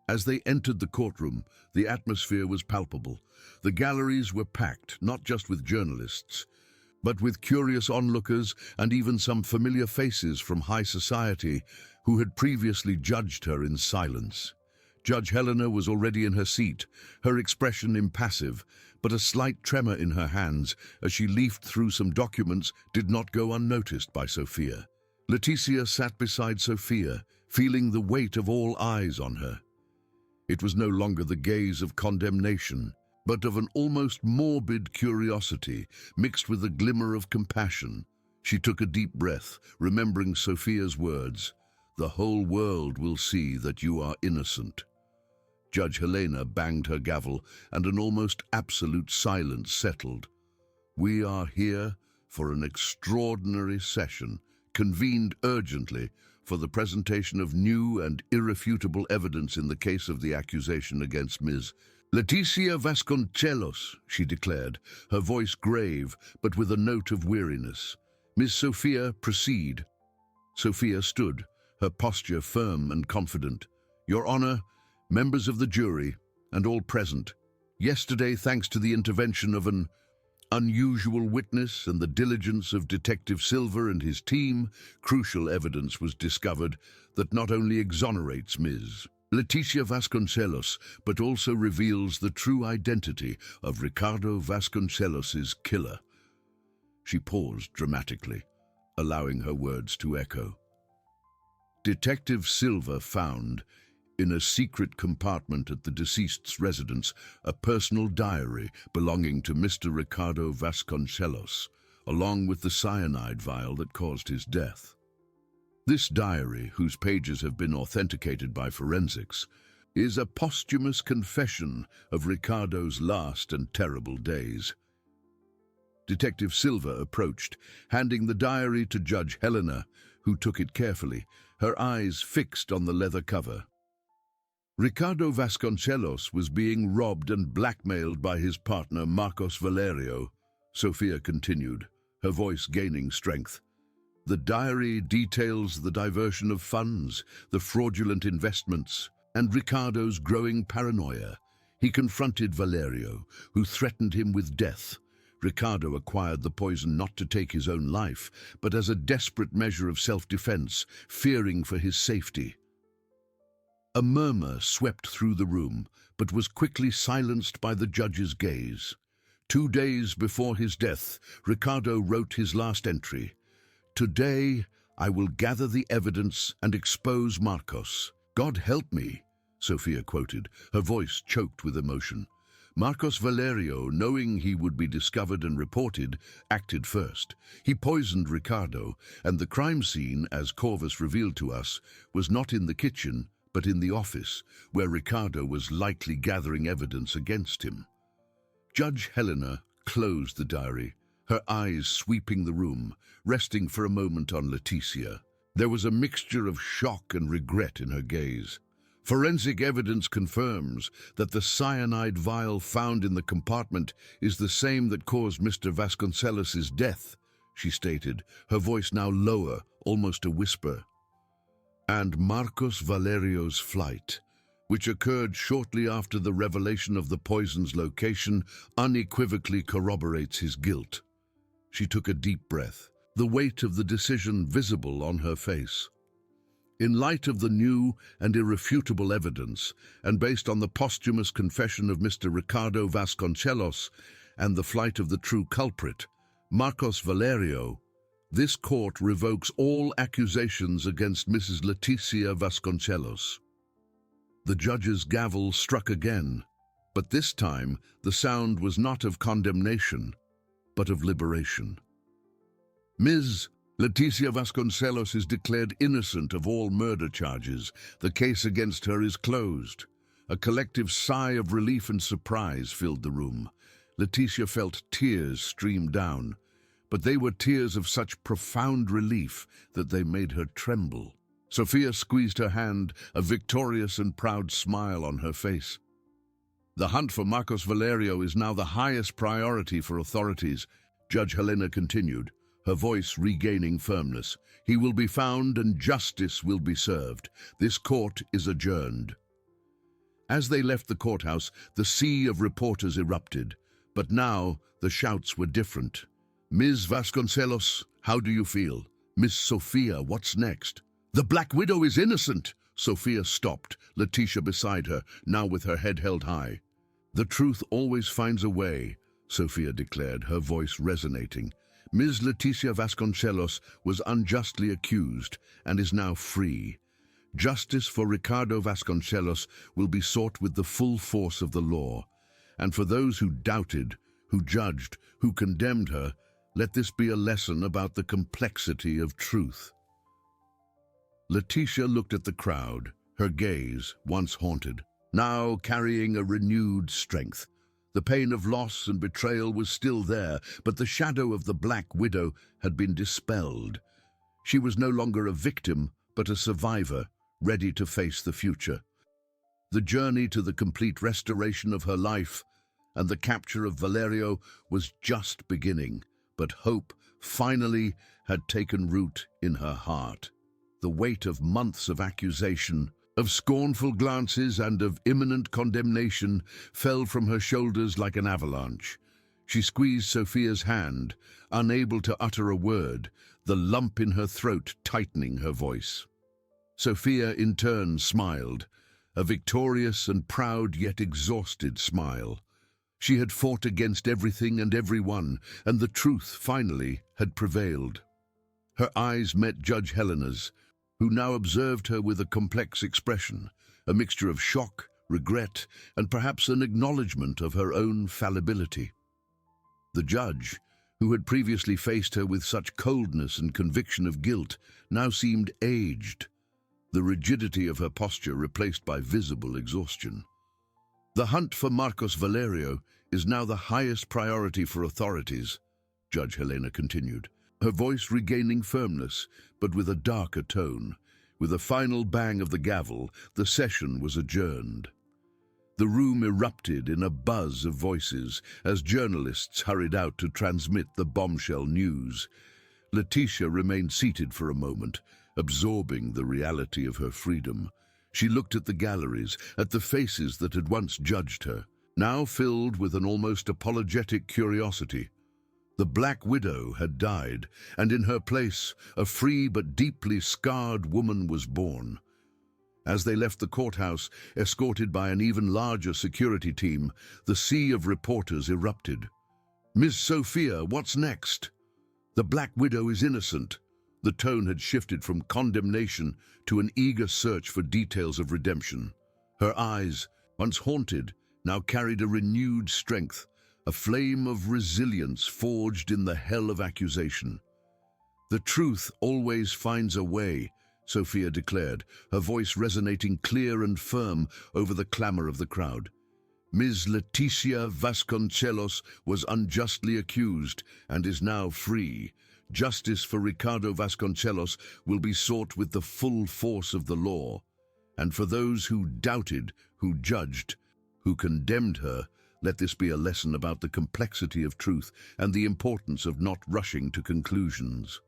As they entered the courtroom, the atmosphere was palpable. The galleries were packed, not just with journalists, but with curious onlookers and even some familiar faces from high society who had previously judged her in silence. Judge Helena was already in her seat, her expression impassive, but a slight tremor in her hands as she leafed through some documents did not go unnoticed by Sofia. Leticia sat beside Sofia, feeling the weight of all eyes on her. It was no longer the gaze of condemnation, but of an almost morbid curiosity mixed with a glimmer of compassion. She took a deep breath, remembering Sofia's words, "The whole world will see that you are innocent." Judge Helena banged her gavel, and an almost absolute silence settled. "We are here for an extraordinary session, convened urgently for the presentation of new and irrefutable evidence in the case of the accusation against Ms. Leticia Vasconcelos," she declared, her voice grave but with a note of weariness. "Miss Sofia, proceed." Sofia stood, her posture firm and confident. "Your Honor, members of the jury, and all present, yesterday, thanks to the intervention of an unusual witness and the diligence of Detective Silva and his team, crucial evidence was discovered that not only exonerates Ms. Leticia Vasconcelos, but also reveals the true identity of Ricardo Vasconcelos's killer." She paused dramatically, allowing her words to echo. Detective Silva found, in a secret compartment at the deceased's residence, a personal diary belonging to Mr. Ricardo Vasconcelos, along with the cyanide vial that caused his death. This diary, whose pages have been authenticated by forensics, is a posthumous confession of Ricardo's last and terrible days. Detective Silva approached, handing the diary to Judge Helena, who took it carefully, her eyes fixed on the leather cover. Ricardo Vasconcelos was being robbed and blackmailed by his partner Marcos Valerio, Sofia continued, her voice gaining strength. The diary details the diversion of funds, the fraudulent investments, and Ricardo's growing paranoia. He confronted Valerio, who threatened him with death. Ricardo acquired the poison not to take his own life, but as a desperate measure of self-defense, fearing for his safety. A murmur swept through the room, but was quickly silenced by the judge's gaze. 2 days before his death, Ricardo wrote his last entry. "Today, I will gather the evidence and expose Marcos. God help me, Sophia quoted, her voice choked with emotion. Marcos Valerio, knowing he would be discovered and reported, acted first. He poisoned Ricardo, and the crime scene, as Corvus revealed to us, was not in the kitchen, but in the office, where Ricardo was likely gathering evidence against him. Judge Helena closed the diary, her eyes sweeping the room, resting for a moment on Leticia. There was a mixture of shock and regret in her gaze. Forensic evidence confirms that the cyanide vial found in the compartment is the same that caused Mr. Vasconcelos's death, she stated, her voice now lower, almost a whisper. And Marcos Valerio's flight, which occurred shortly after the revelation of the poison's location, unequivocally corroborates his guilt. She took a deep breath, the weight of the decision visible on her face. In light of the new and irrefutable evidence, and based on the posthumous confession of Mr. Ricardo Vasconcelos and the flight of the true culprit, Marcos Valerio, this court revokes all accusations against Mrs. Leticia Vasconcelos. The judge's gavel struck again, but this time the sound was not of condemnation, but of liberation. Ms. Leticia Vasconcelos is declared innocent of all murder charges. The case against her is closed. A collective sigh of relief and surprise filled the room. Leticia felt tears stream down, but they were tears of such profound relief that they made her tremble. Sophia squeezed her hand, a victorious and proud smile on her face. The hunt for Marcos Valerio is now the highest priority for authorities, Judge Helena continued, her voice regaining firmness. He will be found and justice will be served. This court is adjourned. As they left the courthouse, the sea of reporters erupted, but now the shouts were different. Ms. Vasconcelos, how do you feel? Miss Sophia, what's next? The Black Widow is innocent! Sophia stopped, Leticia beside her, now with her head held high. The truth always finds a way, Sophia declared, her voice resonating. Ms. Leticia Vasconcelos was unjustly accused and is now free. Justice for Ricardo Vasconcelos will be sought with the full force of the law. And for those who doubted, who judged, who condemned her, let this be a lesson about the complexity of truth. Leticia looked at the crowd, her gaze, once haunted, now carrying a renewed strength. The pain of loss and betrayal was still there, but the shadow of the Black Widow had been dispelled. She was no longer a victim, but a survivor, ready to face the future. The journey to the complete restoration of her life and the capture of Valerio was just beginning, but hope finally had taken root in her heart. The weight of months of accusation, of scornful glances and of imminent condemnation fell from her shoulders like an avalanche. She squeezed Sophia's hand, unable to utter a word, the lump in her throat tightening her voice. Sophia in turn smiled, a victorious and proud yet exhausted smile. She had fought against everything and everyone, and the truth finally had prevailed. Her eyes met Judge Helena's, who now observed her with a complex expression, a mixture of shock, regret, and perhaps an acknowledgement of her own fallibility. The judge, who had previously faced her with such coldness and conviction of guilt, now seemed aged, the rigidity of her posture replaced by visible exhaustion. The hunt for Marcos Valerio is now the highest priority for authorities, Judge Helena continued, her voice regaining firmness, but with a darker tone. With a final bang of the gavel, the session was adjourned. The room erupted in a buzz of voices as journalists hurried out to transmit the bombshell news. Leticia remained seated for a moment, absorbing the reality of her freedom. She looked at the galleries, at the faces that had once judged her, now filled with an almost apologetic curiosity. The Black Widow had died, and in her place, a free but deeply scarred woman was born. As they left the courthouse, escorted by an even larger security team, the sea of reporters erupted. Miss Sophia, what's next? The Black Widow is innocent. The tone had shifted from condemnation to an eager search for details of redemption. Her eyes, once haunted, now carried a renewed strength, a flame of resilience forged in the hell of accusation. "The truth always finds a way," Sophia declared, her voice resonating clear and firm over the clamor of the crowd. Ms. Leticia Vasconcelos was unjustly accused and is now free. Justice for Ricardo Vasconcelos will be sought with the full force of the law. And for those who doubted, who judged, who condemned her, let this be a lesson about the complexity of truth and the importance of not rushing to conclusions.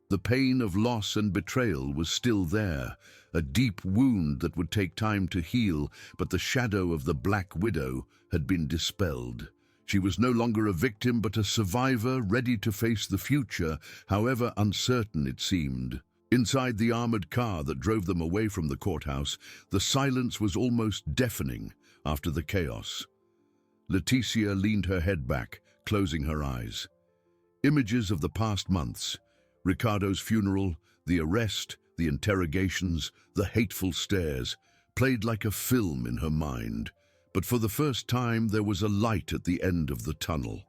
The pain of loss and betrayal was still there, a deep wound that would take time to heal, but the shadow of the Black Widow had been dispelled. She was no longer a victim but a survivor ready to face the future, however uncertain it seemed. Inside the armored car that drove them away from the courthouse, the silence was almost deafening after the chaos. Leticia leaned her head back, closing her eyes. Images of the past months, Ricardo's funeral, the arrest, the interrogations, the hateful stares, played like a film in her mind. But for the first time, there was a light at the end of the tunnel.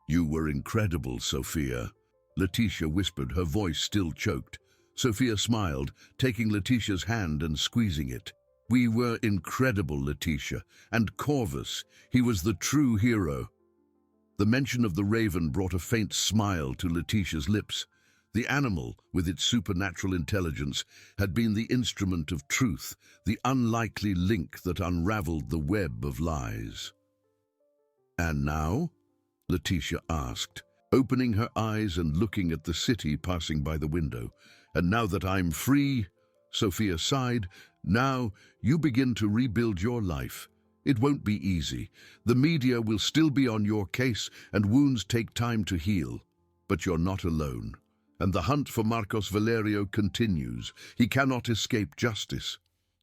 "You were incredible, Sophia," Leticia whispered, her voice still choked. Sophia smiled, taking Leticia's hand and squeezing it. "We were incredible, Leticia, and Corvus, he was the true hero." The mention of the raven brought a faint smile to Leticia's lips. The animal, with its supernatural intelligence, had been the instrument of truth, the unlikely link that unraveled the web of lies. "And now?" Leticia asked, opening her eyes and looking at the city passing by the window. "And now that I'm free," Sophia sighed, "now you begin to rebuild your life. It won't be easy. The media will still be on your case, and wounds take time to heal. But you're not alone. And the hunt for Marcos Valerio continues. He cannot escape justice."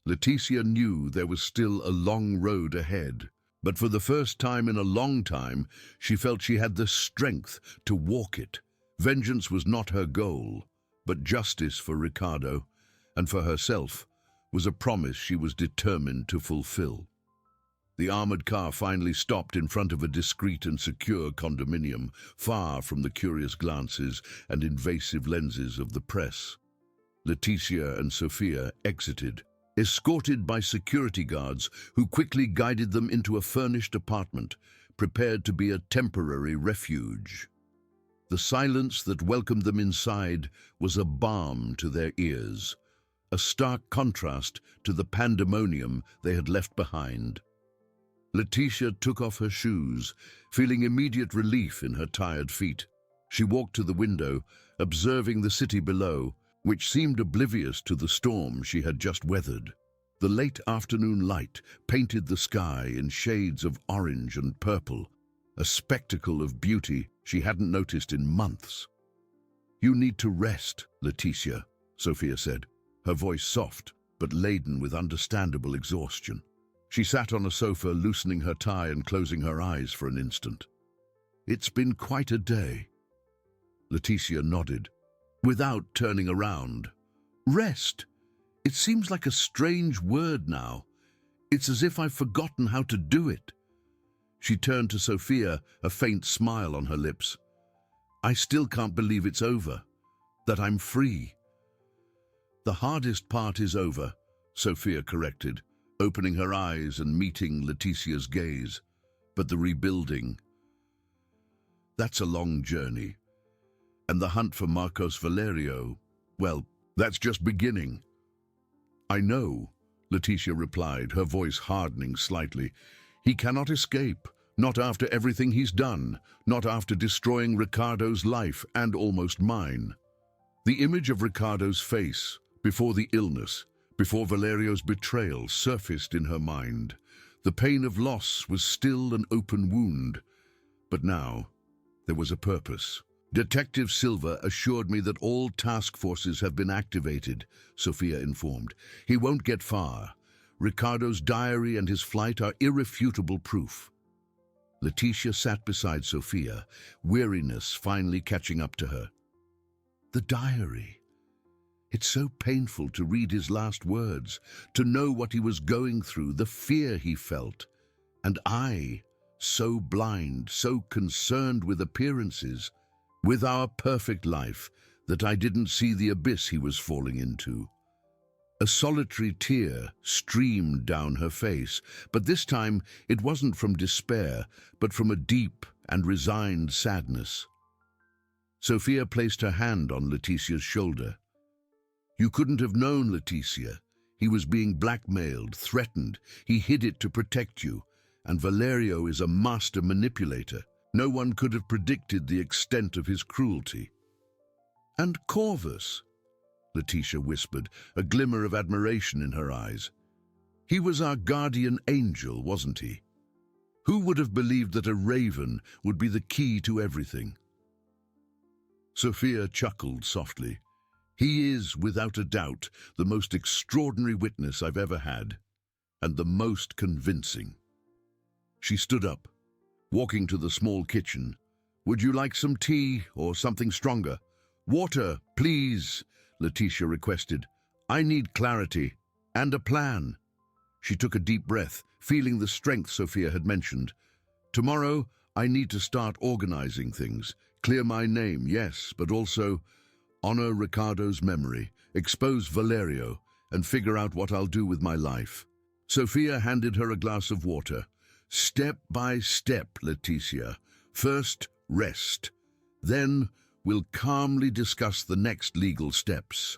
Leticia knew there was still a long road ahead. But for the first time in a long time, she felt she had the strength to walk it. Vengeance was not her goal, but justice for Ricardo, and for herself, was a promise she was determined to fulfill. The armored car finally stopped in front of a discreet and secure condominium, far from the curious glances and invasive lenses of the press. Leticia and Sophia exited, escorted by security guards who quickly guided them into a furnished apartment, prepared to be a temporary refuge. The silence that welcomed them inside was a balm to their ears, a stark contrast to the pandemonium they had left behind. Leticia took off her shoes, feeling immediate relief in her tired feet. She walked to the window, observing the city below, which seemed oblivious to the storm she had just weathered. The late afternoon light painted the sky in shades of orange and purple, a spectacle of beauty she hadn't noticed in months. "You need to rest, Leticia," Sophia said, her voice soft but laden with understandable exhaustion. She sat on a sofa, loosening her tie and closing her eyes for an instant. "It's been quite a day." Leticia nodded, without turning around. "Rest? It seems like a strange word now. It's as if I've forgotten how to do it." She turned to Sophia, a faint smile on her lips. "I still can't believe it's over, that I'm free." "The hardest part is over," Sophia corrected, opening her eyes and meeting Leticia's gaze. "But the rebuilding, that's a long journey. And the hunt for Marcos Valerio, well, that's just beginning." "I know," Leticia replied, her voice hardening slightly. "He cannot escape, not after everything he's done, not after destroying Ricardo's life and almost mine." The image of Ricardo's face, before the illness, before Valerio's betrayal, surfaced in her mind. The pain of loss was still an open wound, but now there was a purpose. "Detective Silva assured me that all task forces have been activated," Sophia informed. "He won't get far. Ricardo's diary and his flight are irrefutable proof." Leticia sat beside Sophia, weariness finally catching up to her. The diary. It's so painful to read his last words, to know what he was going through, the fear he felt. And I, so blind, so concerned with appearances, with our perfect life, that I didn't see the abyss he was falling into. A solitary tear streamed down her face, but this time it wasn't from despair, but from a deep and resigned sadness. Sophia placed her hand on Leticia's shoulder. You couldn't have known, Leticia. He was being blackmailed, threatened. He hid it to protect you. And Valerio is a master manipulator. No one could have predicted the extent of his cruelty. And Corvus, Leticia whispered, a glimmer of admiration in her eyes. He was our guardian angel, wasn't he? Who would have believed that a raven would be the key to everything? Sophia chuckled softly. He is, without a doubt, the most extraordinary witness I've ever had, and the most convincing. She stood up, walking to the small kitchen. Would you like some tea or something stronger? Water, please, Leticia requested. I need clarity and a plan. She took a deep breath, feeling the strength Sophia had mentioned. Tomorrow, I need to start organizing things. Clear my name, yes, but also honor Ricardo's memory, expose Valerio, and figure out what I'll do with my life. Sophia handed her a glass of water. Step by step, Leticia. First, rest. Then, we'll calmly discuss the next legal steps.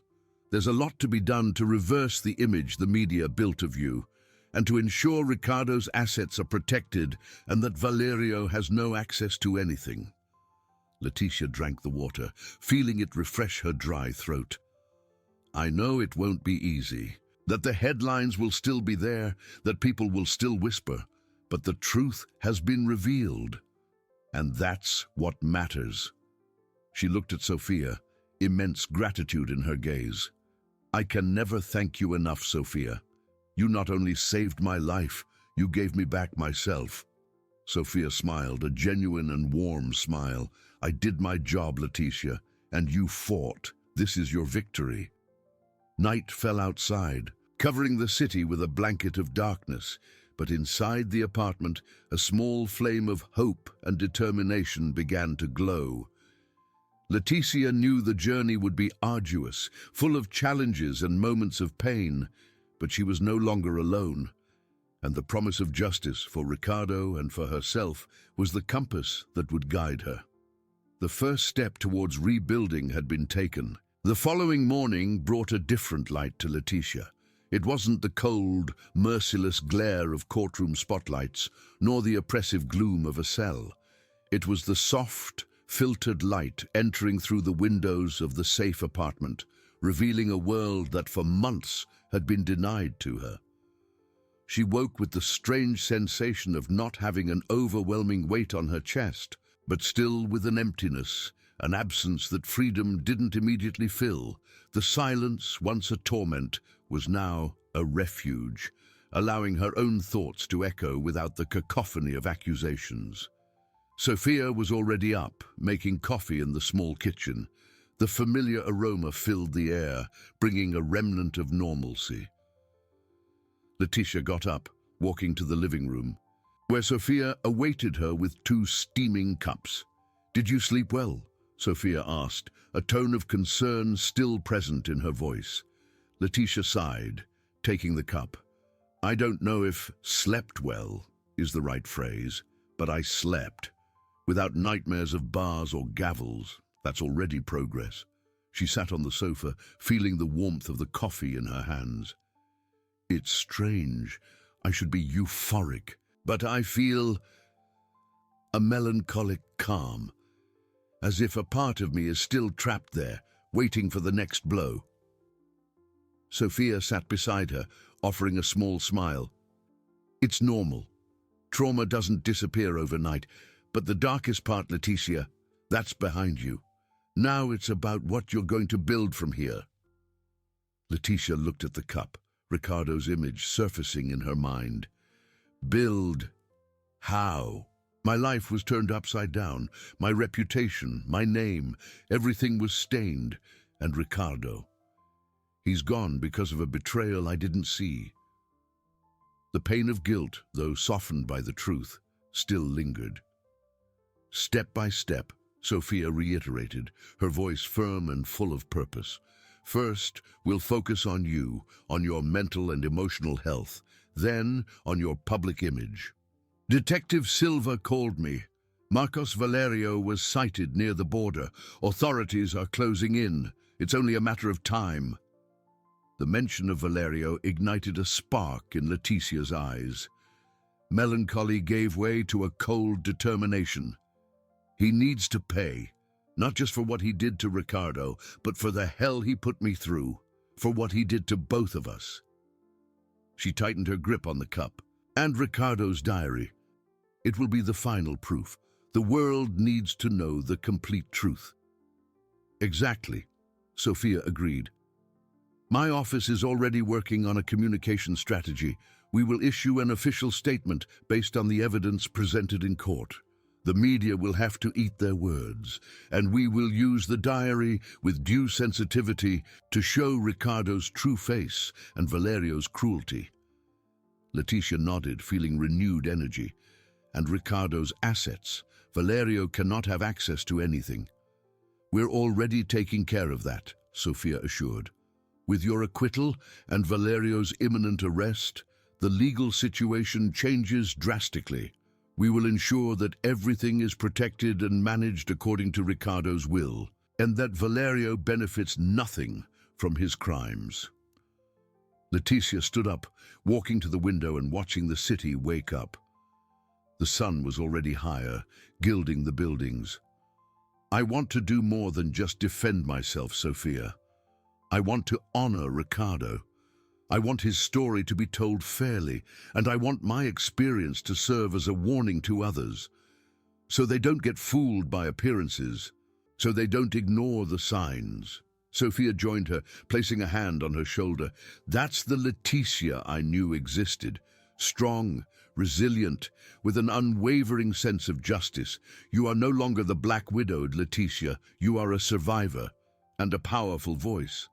There's a lot to be done to reverse the image the media built of you, and to ensure Ricardo's assets are protected and that Valerio has no access to anything. Leticia drank the water, feeling it refresh her dry throat. I know it won't be easy, that the headlines will still be there, that people will still whisper, but the truth has been revealed, and that's what matters. She looked at Sophia, immense gratitude in her gaze. I can never thank you enough, Sophia. You not only saved my life, you gave me back myself. Sophia smiled, a genuine and warm smile. I did my job, Leticia, and you fought. This is your victory. Night fell outside, covering the city with a blanket of darkness, but inside the apartment, a small flame of hope and determination began to glow. Leticia knew the journey would be arduous, full of challenges and moments of pain, but she was no longer alone, and the promise of justice for Ricardo and for herself was the compass that would guide her. The first step towards rebuilding had been taken. The following morning brought a different light to Leticia. It wasn't the cold, merciless glare of courtroom spotlights, nor the oppressive gloom of a cell. It was the soft, filtered light entering through the windows of the safe apartment, revealing a world that for months had been denied to her. She woke with the strange sensation of not having an overwhelming weight on her chest, but still with an emptiness, an absence that freedom didn't immediately fill. The silence, once a torment, was now a refuge, allowing her own thoughts to echo without the cacophony of accusations. Sophia was already up, making coffee in the small kitchen. The familiar aroma filled the air, bringing a remnant of normalcy. Leticia got up, walking to the living room, where Sophia awaited her with 2 steaming cups. Did you sleep well? Sophia asked, a tone of concern still present in her voice. Leticia sighed, taking the cup. I don't know if slept well is the right phrase, but I slept. Without nightmares of bars or gavels, that's already progress. She sat on the sofa, feeling the warmth of the coffee in her hands. It's strange. I should be euphoric, but I feel a melancholic calm, as if a part of me is still trapped there, waiting for the next blow. Sophia sat beside her, offering a small smile. It's normal. Trauma doesn't disappear overnight, but the darkest part, Leticia, that's behind you. Now it's about what you're going to build from here. Leticia looked at the cup, Ricardo's image surfacing in her mind. Build. How? My life was turned upside down, my reputation, my name, everything was stained. And Ricardo, he's gone because of a betrayal I didn't see. The pain of guilt, though softened by the truth, still lingered. Step by step, Sophia reiterated, her voice firm and full of purpose. First, we'll focus on you, on your mental and emotional health, then on your public image. Detective Silva called me. Marcos Valerio was sighted near the border. Authorities are closing in. It's only a matter of time. The mention of Valerio ignited a spark in Leticia's eyes. Melancholy gave way to a cold determination. He needs to pay, not just for what he did to Ricardo, but for the hell he put me through, for what he did to both of us. She tightened her grip on the cup. And Ricardo's diary. It will be the final proof. The world needs to know the complete truth. Exactly, Sophia agreed. My office is already working on a communication strategy. We will issue an official statement based on the evidence presented in court. The media will have to eat their words, and we will use the diary with due sensitivity to show Ricardo's true face and Valerio's cruelty. Leticia nodded, feeling renewed energy. And Ricardo's assets. Valerio cannot have access to anything. We're already taking care of that, Sophia assured. With your acquittal and Valerio's imminent arrest, the legal situation changes drastically. We will ensure that everything is protected and managed according to Ricardo's will, and that Valerio benefits nothing from his crimes. Leticia stood up, walking to the window and watching the city wake up. The sun was already higher, gilding the buildings. I want to do more than just defend myself, Sophia. I want to honor Ricardo. I want his story to be told fairly, and I want my experience to serve as a warning to others, so they don't get fooled by appearances, so they don't ignore the signs. Sophia joined her, placing a hand on her shoulder. That's the Leticia I knew existed. Strong, resilient, with an unwavering sense of justice. You are no longer the black-widowed Leticia. You are a survivor and a powerful voice.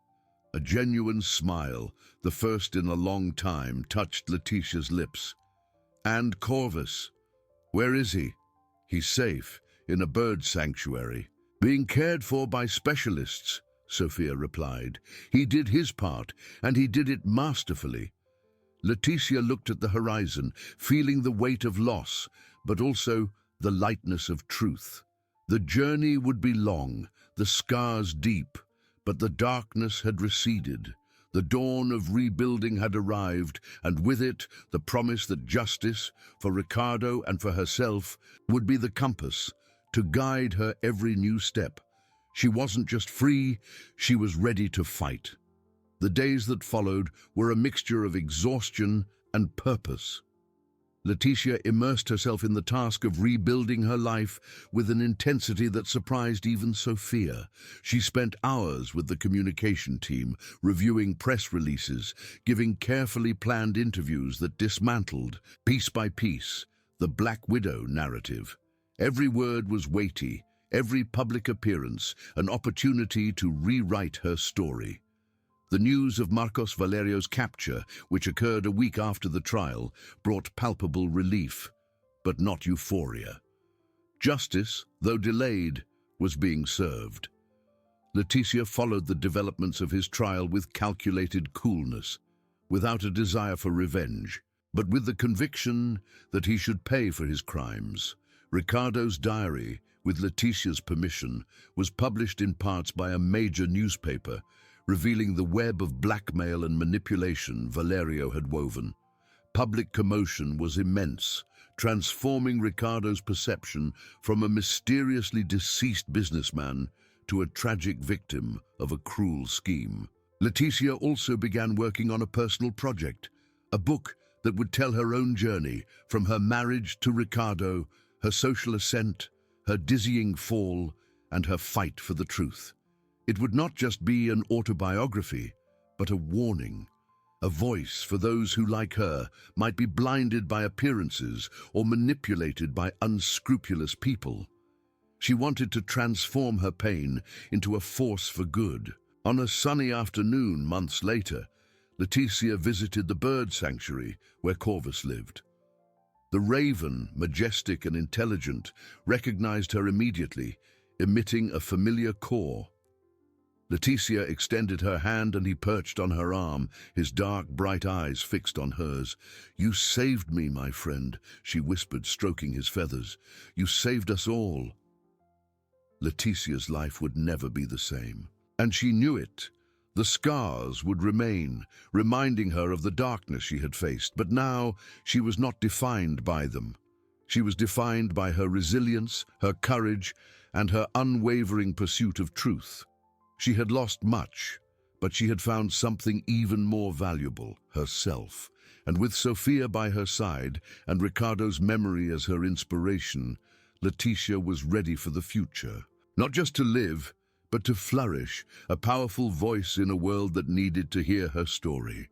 A genuine smile, the first in a long time, touched Leticia's lips. And Corvus, where is he? He's safe, in a bird sanctuary, being cared for by specialists, Sophia replied. He did his part, and he did it masterfully. Leticia looked at the horizon, feeling the weight of loss, but also the lightness of truth. The journey would be long, the scars deep, but the darkness had receded. The dawn of rebuilding had arrived, and with it the promise that justice, for Ricardo and for herself, would be the compass to guide her every new step. She wasn't just free, she was ready to fight. The days that followed were a mixture of exhaustion and purpose. Leticia immersed herself in the task of rebuilding her life with an intensity that surprised even Sophia. She spent hours with the communication team, reviewing press releases, giving carefully planned interviews that dismantled, piece by piece, the Black Widow narrative. Every word was weighty, every public appearance an opportunity to rewrite her story. The news of Marcos Valerio's capture, which occurred a week after the trial, brought palpable relief, but not euphoria. Justice, though delayed, was being served. Leticia followed the developments of his trial with calculated coolness, without a desire for revenge, but with the conviction that he should pay for his crimes. Ricardo's diary, with Leticia's permission, was published in parts by a major newspaper, revealing the web of blackmail and manipulation Valerio had woven. Public commotion was immense, transforming Ricardo's perception from a mysteriously deceased businessman to a tragic victim of a cruel scheme. Leticia also began working on a personal project, a book that would tell her own journey, from her marriage to Ricardo, her social ascent, her dizzying fall, and her fight for the truth. It would not just be an autobiography, but a warning, A voice for those who, like her, might be blinded by appearances or manipulated by unscrupulous people. She wanted to transform her pain into a force for good. On a sunny afternoon months later, Leticia visited the bird sanctuary where Corvus lived. The raven, majestic and intelligent, recognized her immediately, emitting a familiar caw. Leticia extended her hand and he perched on her arm, his dark, bright eyes fixed on hers. "You saved me, my friend," she whispered, stroking his feathers. "You saved us all." Leticia's life would never be the same. And she knew it. The scars would remain, reminding her of the darkness she had faced. But now she was not defined by them. She was defined by her resilience, her courage, and her unwavering pursuit of truth. She had lost much, but she had found something even more valuable, herself. And with Sophia by her side and Ricardo's memory as her inspiration, Leticia was ready for the future. Not just to live, but to flourish, a powerful voice in a world that needed to hear her story.